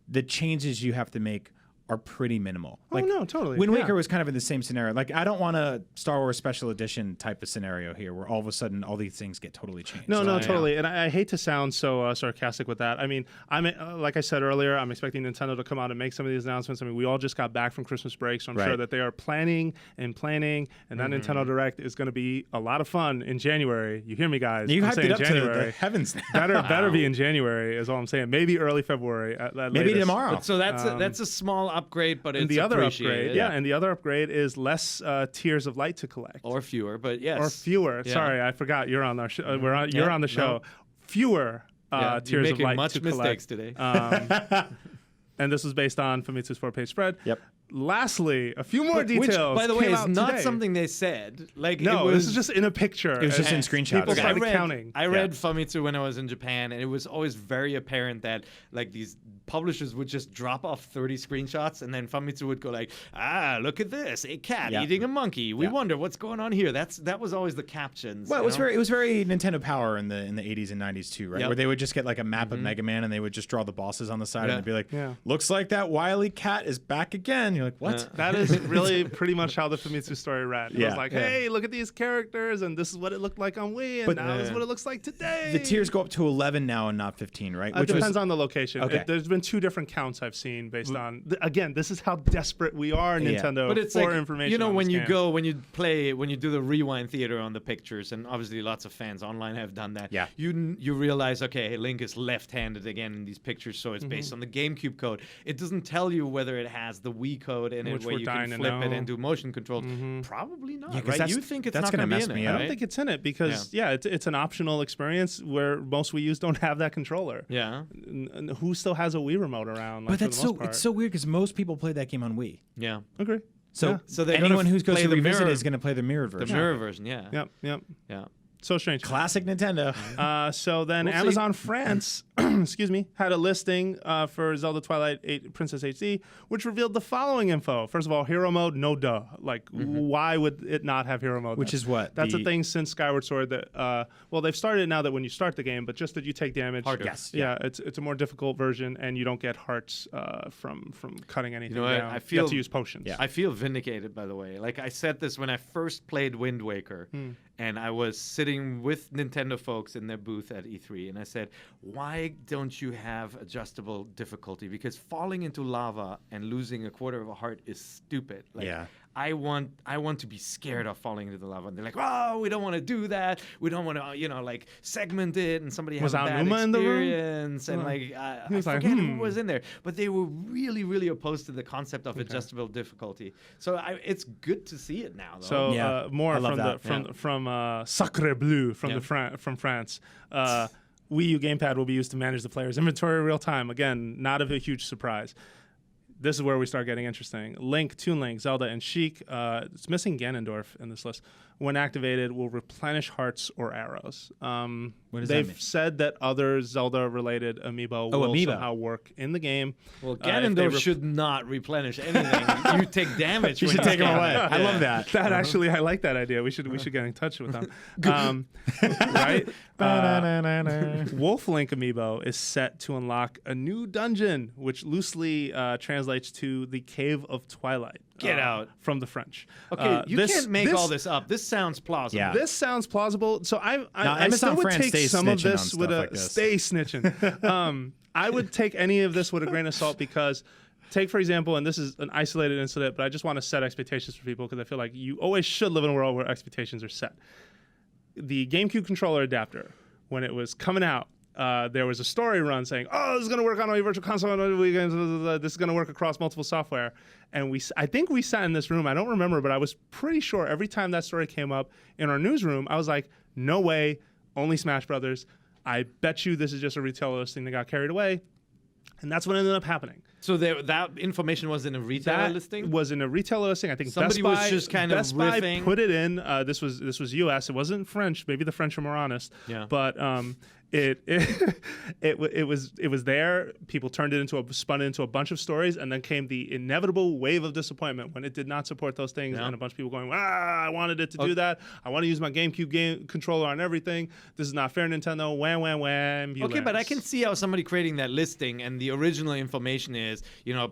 the changes you have to make are pretty minimal. Like, no, totally. Wind Waker was kind of in the same scenario. Like, I don't want a Star Wars Special Edition type of scenario here where all of a sudden all these things get totally changed. No, totally. And I hate to sound so sarcastic with that. I mean, like I said earlier, I'm expecting Nintendo to come out and make some of these announcements. I mean, we all just got back from Christmas break, so I'm sure that they are planning, and that Nintendo Direct is going to be a lot of fun in January. You hear me, guys? You hyped it up January. to the heavens. better be in January is all I'm saying. Maybe early February. Maybe tomorrow. But so that's a small upgrade, but it's the other upgrade, and the other upgrade is less Tears of Light to collect, or fewer, but yes, or fewer. Yeah. Sorry, I forgot. You're on our you're on the show. No. Fewer Tears of Light to collect. Mistakes today. And this was based on Famitsu's 4-page spread. Yep. lastly, a few more details. Which, by the way, came is out not today. something they said. Like, No, it was, this is just in a picture. It was just in screenshots. People started counting. I read Famitsu when I was in Japan, and it was always very apparent that like these publishers would just drop off 30 screenshots, and then Famitsu would go like, look at this, a cat eating a monkey. We wonder what's going on here. That was always the captions. Well, it was very Nintendo Power in the 80s and 90s too, right? Yep. Where they would just get like a map of Mega Man and they would just draw the bosses on the side and they'd be like, looks like that wily cat is back again. You're like, what? That is really pretty much how the Famitsu story read. It was like, hey, look at these characters, and this is what it looked like on Wii, and now this is what it looks like today. The tiers go up to 11 now and not 15, right? It depends on the location. Okay. There's been 2 different counts I've seen based on. Again, this is how desperate we are, Nintendo, but it's for like, information. you know, on when this you game. go, when you play, when you do the rewind theater on the pictures, and obviously lots of fans online have done that. Yeah. You realize, okay, Link is left-handed again in these pictures, so it's based on the GameCube code. It doesn't tell you whether it has the Wii code in it, Which where we're you can dying to flip it know. and do motion controls. Probably not. Yeah, 'cause right? You think it's that's not gonna going to mess be in me it, up. I right? don't think it's in it because it's an optional experience where most Wii U's don't have that controller. Yeah. And who still has a Wii remote around? Like, But for that's the most so part? it's so weird because most people play that game on Wii. Yeah. Agree. So, Yeah. So they're anyone gonna who goes play to the revisit mirror- is going to play the mirrored The version. mirror version, yeah. Yep. Yeah. So strange. Classic Nintendo. So then We'll see. Amazon France, excuse me, had a listing for Zelda Twilight Princess HD, which revealed the following info. First of all, hero mode, no duh. Like, why would it not have hero mode? Which is what? That's a thing since Skyward Sword that, well, they've started it now that when you start the game, but just that you take damage. Harder. Yes. Yeah, it's a more difficult version, and you don't get hearts from cutting anything You know what? down. I you feel- have to use potions. Yeah. I feel vindicated, by the way. Like, I said this when I first played Wind Waker, and I was sitting with Nintendo folks in their booth at E3, and I said, why don't you have adjustable difficulty? Because falling into lava and losing a quarter of a heart is stupid. Like, Yeah. I want to be scared of falling into the lava. And they're like, oh, we don't want to do that. We don't want to, like, segment it, and somebody has Was a bad Aonuma in the room? experience. And, like, I was like, forget who was in there. But they were really, really opposed to the concept of Okay. adjustable difficulty. So it's good to see it now, though. So Yeah, more I love from that. from Sacre Bleu from from France. Wii U gamepad will be used to manage the player's inventory in real time. Again, not a huge surprise. This is where we start getting interesting. Link, Toon Link, Zelda, and Sheik. It's missing Ganondorf in this list. When activated, will replenish hearts or arrows. What does that They've mean? said that other Zelda-related amiibo will amiibo. somehow work in the game. Well, if they Ganondorf should not replenish anything. You take damage. You when should take him scan away. it. I love that. That actually, I like that idea. We should get in touch with them. Right? Wolf Link amiibo is set to unlock a new dungeon, which loosely translates to the Cave of Twilight. Get out. From the French. Okay, you can't make all this up. This sounds plausible. Yeah. This sounds plausible. So I Amazon still would France take stays some of snitching on this stuff with a like this. stay snitching. I would take any of this with a grain of salt because, take for example, and this is an isolated incident, but I just want to set expectations for people because I feel like you always should live in a world where expectations are set. The GameCube controller adapter, when it was coming out, there was a story run saying, "Oh, this is going to work on a virtual console. This is going to work across multiple software." And I think we sat in this room. I don't remember, but I was pretty sure every time that story came up in our newsroom, I was like, "No way! Only Smash Brothers. I bet you this is just a retail listing that got carried away." And that's what ended up happening. So that information was in a retailer That listing? was in a retailer listing. I think Somebody Best was Buy, just kind of Best Buy riffing. put it in. This was U.S. It wasn't French. Maybe the French are more honest. Yeah. But it was there. People spun it into a bunch of stories, and then came the inevitable wave of disappointment when it did not support those things, Yeah. and a bunch of people going, I wanted it to do that. I want to use my GameCube game controller on everything. This is not fair, Nintendo. Wham, wham, wham. Okay, but I can see how somebody creating that listing and the original information is,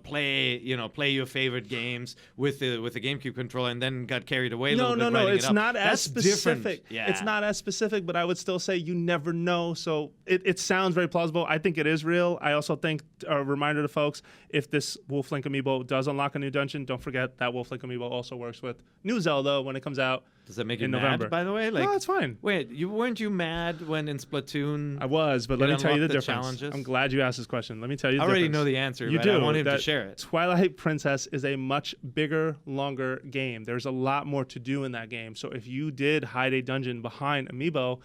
play your favorite games with the GameCube controller, and then got carried away a little bit. No. writing It's it up. not as That's specific. different. Yeah. It's not as specific, but I would still say you never know. So it sounds very plausible. I think it is real. I also think, a reminder to folks, if this Wolf Link amiibo does unlock a new dungeon, don't forget that Wolf Link amiibo also works with new Zelda when it comes out. Does that make you in mad, November. by the way? No, it's fine. Wait, weren't you mad when in Splatoon? I was, but It let me tell you the unlocked the difference. challenges? I'm glad you asked this question. Let me tell you the I already difference. know the answer, You but do. I want him to That share it. Twilight Princess is a much bigger, longer game. There's a lot more to do in that game. So if you did hide a dungeon behind amiibo,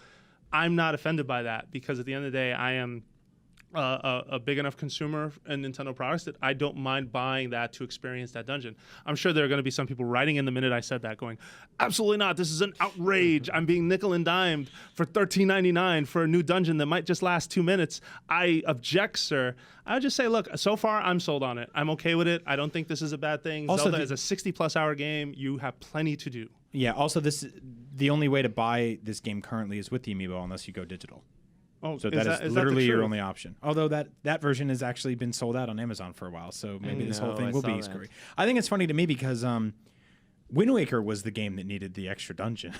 I'm not offended by that because at the end of the day, I am a big enough consumer in Nintendo products that I don't mind buying that to experience that dungeon. I'm sure there are going to be some people writing in the minute I said that going, absolutely not. This is an outrage. I'm being nickel and dimed for $13.99 for a new dungeon that might just last 2 minutes. I object, sir. I would just say, look, so far I'm sold on it. I'm okay with it. I don't think this is a bad thing. Also, Zelda is a 60-plus hour game. You have plenty to do. Yeah, also the only way to buy this game currently is with the amiibo unless you go digital. Oh, So that is literally your only option. Although that version has actually been sold out on Amazon for a while, so maybe this whole thing will be screwy. I think it's funny to me because Wind Waker was the game that needed the extra dungeon.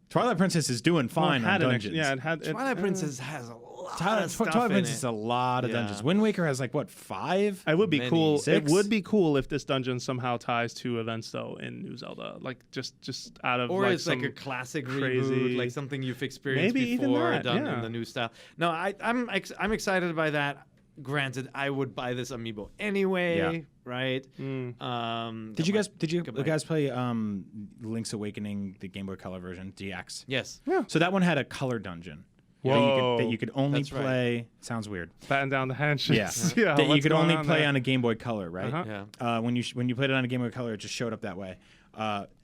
Twilight Princess is doing fine on dungeons. Twilight Princess has a lot of stuff Twilight in Princess it. is a lot of dungeons. Wind Waker has like what 5? It would be cool. Six? It would be cool if this dungeon somehow ties to events though in New Zelda, like just out of or like it's like a classic crazy reboot, like something you've experienced Maybe even before, that, done yeah. in the new style. No, I'm excited by that. Granted, I would buy this amiibo anyway, right? Did you guys play Link's Awakening, the Game Boy Color version, DX? Yes. Yeah. So that one had a color dungeon. Whoa. That you could only That's right. play. Sounds weird. batten down the handshakes. Yeah. Yeah. That you what's could going only play there? on a Game Boy Color, right? Uh-huh. Yeah. When you played it on a Game Boy Color, it just showed up that way,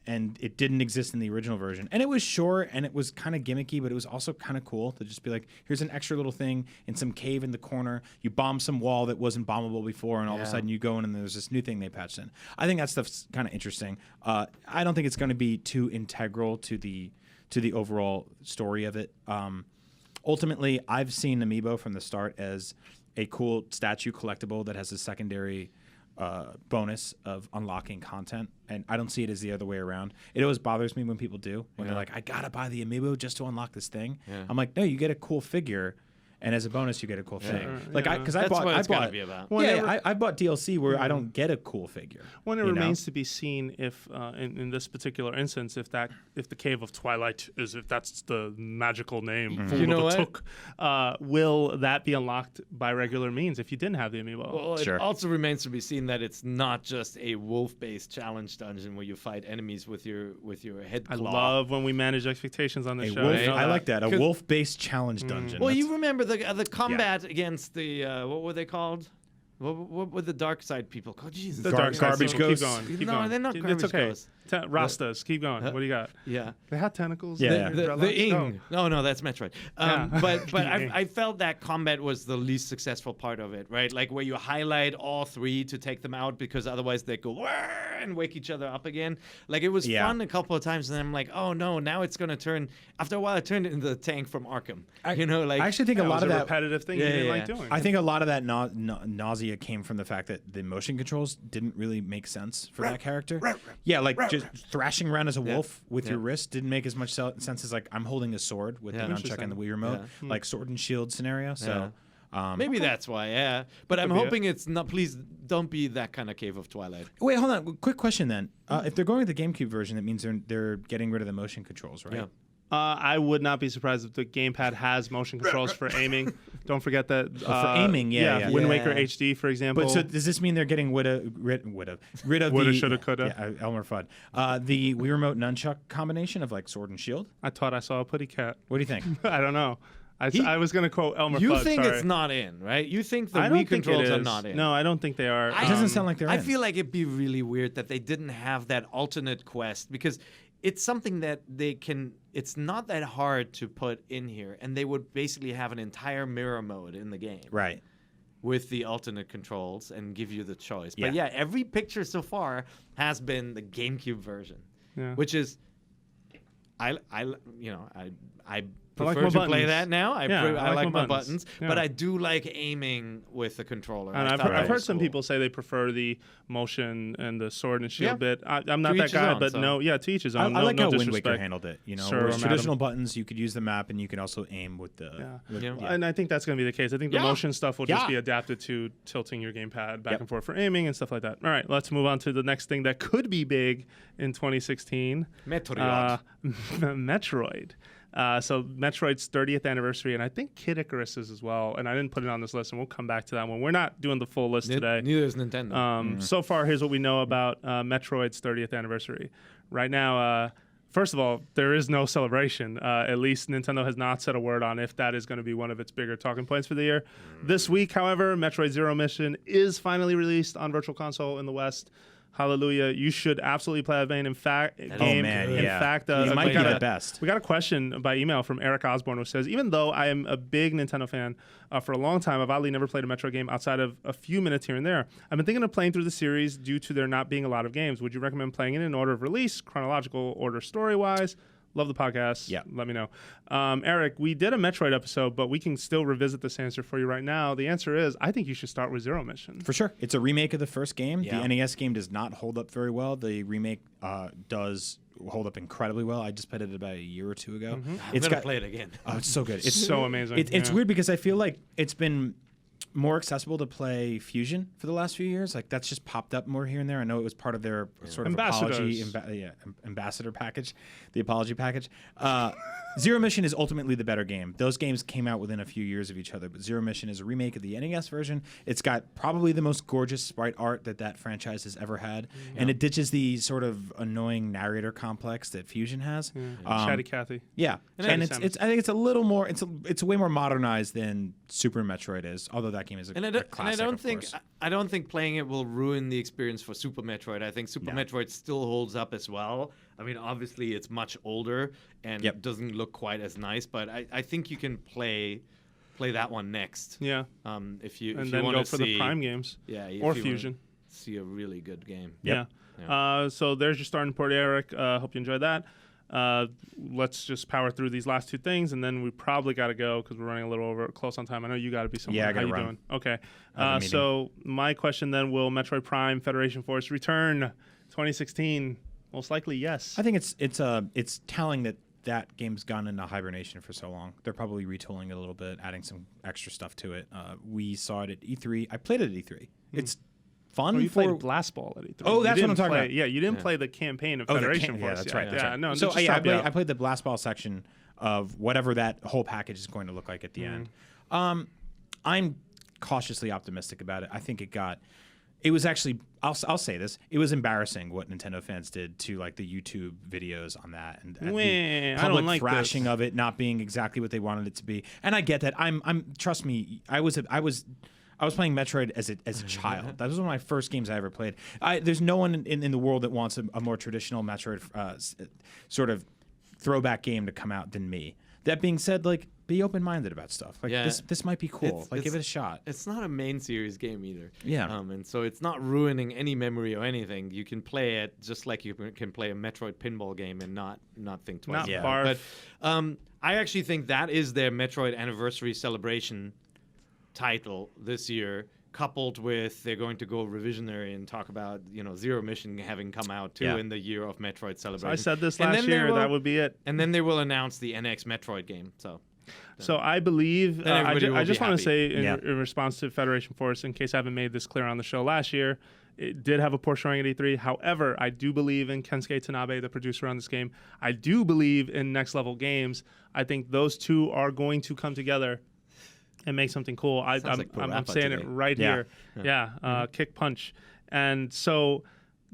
and it didn't exist in the original version. And it was short, and it was kind of gimmicky, but it was also kind of cool to just be like, here's an extra little thing in some cave in the corner. You bomb some wall that wasn't bombable before, and all of a sudden you go in, and there's this new thing they patched in. I think that stuff's kind of interesting. I don't think it's going to be too integral to the overall story of it. Ultimately, I've seen Amiibo from the start as a cool statue collectible that has a secondary bonus of unlocking content, and I don't see it as the other way around. It always bothers me when people do, when they're like, I gotta buy the Amiibo just to unlock this thing. Yeah. I'm like, no, you get a cool figure, and as a bonus, you get a cool thing. Like, because I That's bought, what I it's gotta bought, be about. I bought DLC where I don't get a cool figure. When it you know? remains to be seen if, in this particular instance, if the Cave of Twilight if that's the magical name for You know the what? Took, will that be unlocked by regular means if you didn't have the amiibo? Well, Sure. it also remains to be seen that it's not just a wolf-based challenge dungeon where you fight enemies with your head I claw. love when we manage expectations on the A show. wolf, You know I like that. A 'Cause- wolf-based challenge dungeon. Well, That's- you remember the combat against the what were they called? What were the dark side people called? Jesus. The Gar- dark side garbage people. ghosts? Keep going. Keep No, going. they're not It's garbage okay. ghosts. Rastas. Keep going. What do you got? Yeah. They had tentacles. Yeah. They had The dreadlocks? Ing. No, that's Metroid. But Ing. I felt that combat was the least successful part of it, right? Like where you highlight all 3 to take them out because otherwise they go "Wah!" and wake each other up again. Like it was fun a couple of times, and then I'm like, oh no, now it's gonna turn. After a while, it turned into the tank from Arkham. I actually think That a lot was of a that. repetitive thing you Yeah, didn't yeah, like yeah. doing. I think a lot of that nausea came from the fact that the motion controls didn't really make sense for that character. Yeah, like just thrashing around as a wolf with your wrist didn't make as much sense as like I'm holding a sword with the nunchuck and the Wii remote, like sword and shield scenario. So Maybe that's why, yeah. But I'm Could be hoping it's not. Please don't be that kind of Cave of Twilight. wait, hold on. Quick question then. If they're going with the GameCube version, that means they're getting rid of the motion controls, right? Yeah. I would not be surprised if the gamepad has motion controls for aiming. Don't forget that. for aiming, yeah. Wind Waker Yeah. HD, for example. But so does this mean they're getting rid of Woulda, the shoulda, coulda. Yeah, Elmer Fudd. The Wii remote nunchuck combination of like sword and shield? I thought I saw a putty cat. What do you think? I don't know. I was going to quote Elmer You Fudd, think sorry. it's not in, right? You think the I don't Wii think controls it are is. not in. No, I don't think they are. It It doesn't sound like they're I in. feel like it'd be really weird that they didn't have that alternate quest because it's something that they can. It's not that hard to put in here, and they would basically have an entire mirror mode in the game, Right. with the alternate controls and give you the choice. But Yeah. yeah, every picture so far has been the GameCube version, Yeah. which is, I I like prefer my to play buttons. that now. I Yeah, like my buttons, Yeah. but I do like aiming with the controller. And I I've thought heard, that I've heard was some cool. people say they prefer the motion and the sword and shield Yeah. bit. I'm not To that each his guy, own, but so. no, yeah, to each his I own. No, like no how Wind disrespect. Waker handled it. You know, Sir, whereas madam. traditional buttons, you could use the map and you can also aim with the. Yeah. Yeah. And I think that's going to be the case. I think the Yeah. motion stuff will just Yeah. be adapted to tilting your gamepad back Yep. and forth for aiming and stuff like that. All right, let's move on to the next thing that could be big in 2016. Metroid. Metroid. So Metroid's 30th anniversary, and I think Kid Icarus is as well. And I didn't put it on this list, and we'll come back to that one. We're not doing the full list today. Neither is Nintendo. So far, here's what we know about Metroid's 30th anniversary. Right now, First of all, there is no celebration. At least Nintendo has not said a word on if that is going to be one of its bigger talking points for the year. This week, however, Metroid Zero Mission is finally released on Virtual Console in the West. Hallelujah! You should absolutely play that game. In fact, it might be the best. We got a question by email from Eric Osborne, which says, even though I am a big Nintendo fan for a long time, I've oddly never played a Metroid game outside of a few minutes here and there. I've been thinking of playing through the series due to there not being a lot of games. Would you recommend playing it in order of release, chronological order, story-wise? Love the podcast. Yeah. Let me know. Eric, we did a Metroid episode, but we can still revisit this answer for you right now. The answer is, I think you should start with Zero Mission. For sure. It's a remake of the first game. Yeah. The NES game does not hold up very well. The remake does hold up incredibly well. I just played it about a year or two ago. I'm going to play it again. Oh, it's so good. It's so amazing. It's weird because I feel like it's been more accessible to play Fusion for the last few years. Like that's just popped up more here and there. I know it was part of their sort of apology, ambassador package, the apology package. Zero Mission is ultimately the better game. Those games came out within a few years of each other, but Zero Mission is a remake of the NES version. It's got probably the most gorgeous sprite art that franchise has ever had, and it ditches the sort of annoying narrator complex that Fusion has. Chatty Cathy. Yeah, and it's I think it's a little more. It's way more modernized than Super Metroid is, although that game is a classic. And I don't think playing it will ruin the experience for Super Metroid. I think Super Metroid still holds up as well. I mean, obviously it's much older and doesn't look quite as nice, but I think you can play that one next. Yeah. If you then want go to for the Prime games. Yeah. Or Fusion. See a really good game. Yeah. So there's your starting port, Eric. Hope you enjoyed that. Let's just power through these last two things, and then we probably got to go because we're running a little close on time. I know you got to be somewhere. Yeah, I got to run. Doing? Okay. So my question then, will Metroid Prime Federation Force return 2016? Most likely, yes. I think it's telling that game's gone into hibernation for so long. They're probably retooling it a little bit, adding some extra stuff to it. We saw it at E3. I played it at E3. It's fun. You played Blast Ball at E3. Oh, that's what I'm talking about. Yeah, you didn't play the campaign of Federation Force. Yeah, that's right. That's right. No, so I played the Blast Ball section of whatever that whole package is going to look like at the end. I'm cautiously optimistic about it. I think it was actually, I'll say this, it was embarrassing what Nintendo fans did to like the YouTube videos on that and the public thrashing of it not being exactly what they wanted it to be. And I get that. Trust me, I was playing Metroid as a child. That was one of my first games I ever played. There's no one in the world that wants a more traditional Metroid sort of throwback game to come out than me. That being said, like, be open-minded about stuff. Like this might be cool. Give it a shot. It's not a main series game either. Yeah. And so it's not ruining any memory or anything. You can play it just like you can play a Metroid pinball game and not think twice. Not barf. But I actually think that is their Metroid anniversary celebration title this year, coupled with they're going to go revisionary and talk about Zero Mission having come out too in the year of Metroid celebration. So I said this last year. That would be it. And then they will announce the NX Metroid game. So I believe, I just want to say in response to Federation Force, in case I haven't made this clear on the show last year, it did have a poor showing at E3. However, I do believe in Kensuke Tanabe, the producer on this game. I do believe in Next Level Games. I think those two are going to come together and make something cool. I'm saying it right here. Yeah, kick punch. And so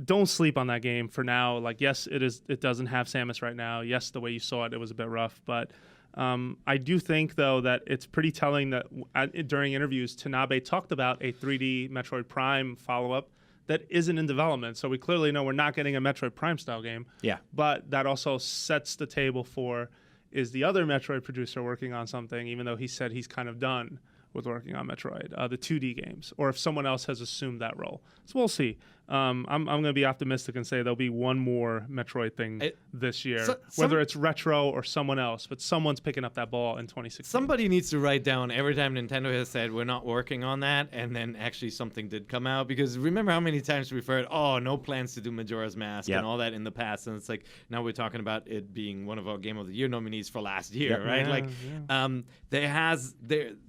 don't sleep on that game for now. Like, yes, it doesn't have Samus right now. Yes, the way you saw it was a bit rough, but I do think, though, that it's pretty telling that during interviews, Tanabe talked about a 3D Metroid Prime follow-up that isn't in development. So we clearly know we're not getting a Metroid Prime-style game. Yeah. But that also sets the table for, is the other Metroid producer working on something, even though he said he's kind of done with working on Metroid, the 2D games, or if someone else has assumed that role. So we'll see. I'm going to be optimistic and say there'll be one more Metroid thing this year, whether it's retro or someone else, but someone's picking up that ball in 2016. Somebody needs to write down every time Nintendo has said we're not working on that, and then actually something did come out, because remember how many times we've heard, no plans to do Majora's Mask and all that in the past, and it's like, now we're talking about it being one of our Game of the Year nominees for last year, right?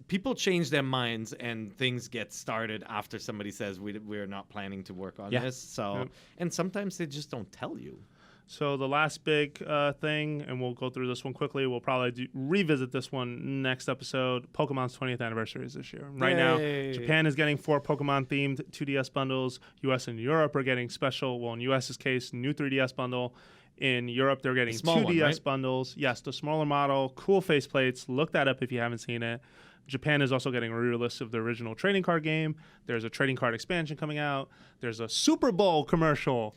People change their minds and things get started after somebody says we're not planning to work on this. So, and sometimes they just don't tell you. So the last big thing, and we'll go through this one quickly. We'll probably revisit this one next episode. Pokemon's 20th anniversary is this year. Right now, Japan is getting 4 Pokemon-themed 2DS bundles. US and Europe are getting special, well, in US's case, new 3DS bundle. In Europe, they're getting small 2 one, DS right? bundles. Yes, the smaller model, cool faceplates. Look that up if you haven't seen it. Japan is also getting a re-release of the original trading card game. There's a trading card expansion coming out. There's a Super Bowl commercial.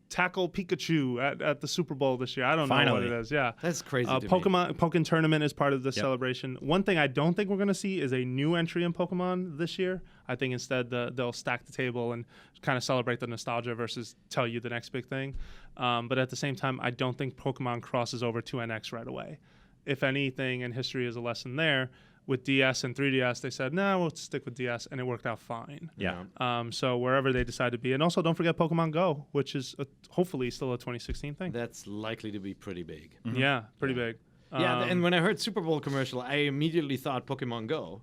Tackle Pikachu at the Super Bowl this year. I don't know what it is. Yeah, That's crazy. To me. Pokemon Tournament is part of the celebration. One thing I don't think we're going to see is a new entry in Pokemon this year. I think instead they'll stack the table and kind of celebrate the nostalgia versus tell you the next big thing. But at the same time, I don't think Pokemon crosses over to NX right away. If anything, and history is a lesson there, with DS and 3DS, they said, no, we'll stick with DS, and it worked out fine. Yeah. So wherever they decide to be. And also, don't forget Pokemon Go, which is hopefully still a 2016 thing. That's likely to be pretty big. Yeah, pretty big. Yeah, and when I heard Super Bowl commercial, I immediately thought Pokemon Go.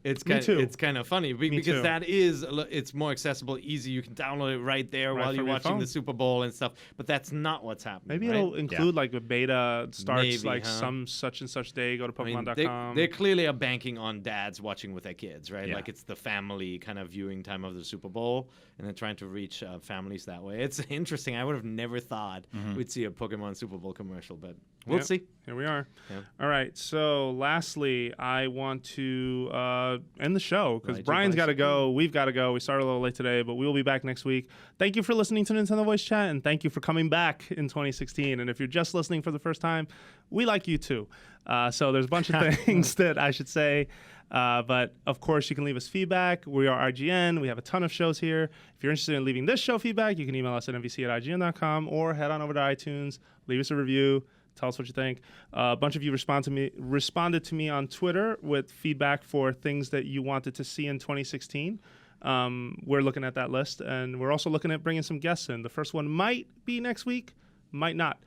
Me too. It's kind of funny because too. that is it's more accessible, easy. You can download it right there while you're from your watching phone. the Super Bowl and stuff. But that's not what's happening. Maybe right? it'll include like a beta starts Maybe, like huh? some such and such day. Go to I mean, Pokemon.com. they clearly are banking on dads watching with their kids, right? Yeah. Like it's the family kind of viewing time of the Super Bowl, and they're trying to reach families that way. It's interesting. I would have never thought we'd see a Pokemon Super Bowl commercial, but we'll Yep. see. Here we are. Yeah. All right. So, lastly, I want to end the show because Ride your Brian's got to bicycle. go. We've got to go. We started a little late today, but we will be back next week. Thank you for listening to Nintendo Voice Chat, and thank you for coming back in 2016. And if you're just listening for the first time, we like you too. So there's a bunch of things that I should say. But of course, you can leave us feedback. We are IGN. We have a ton of shows here. If you're interested in leaving this show feedback, you can email us at nvc@ign.com or head on over to iTunes, leave us a review. Tell us what you think. A bunch of you responded to me on Twitter with feedback for things that you wanted to see in 2016. We're looking at that list, and we're also looking at bringing some guests in. The first one might be next week, might not.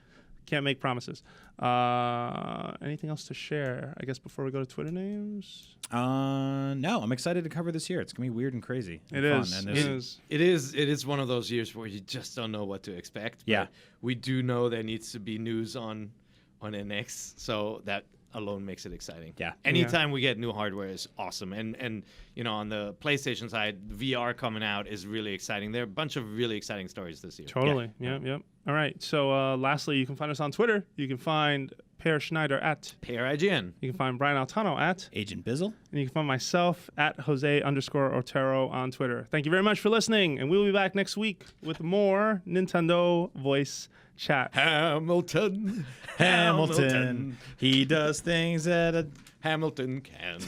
Can't make promises. Anything else to share, I guess, before we go to Twitter names? No, I'm excited to cover this year. It's gonna be weird and crazy. It and is. fun. It And is. It is one of those years where you just don't know what to expect. But Yeah. we do know there needs to be news on NX, so that alone makes it exciting. Yeah. Anytime we get new hardware is awesome. And you know, on the PlayStation side, VR coming out is really exciting. There are a bunch of really exciting stories this year. Totally. Yep. All right. So lastly, you can find us on Twitter. You can find Per Schneider at. Pair IGN. You can find Brian Altano at. Agent Bizzle. And you can find myself at Jose_Otero on Twitter. Thank you very much for listening. And we'll be back next week with more Nintendo Voice Chat. Hamilton. Hamilton. He does things that a Hamilton can.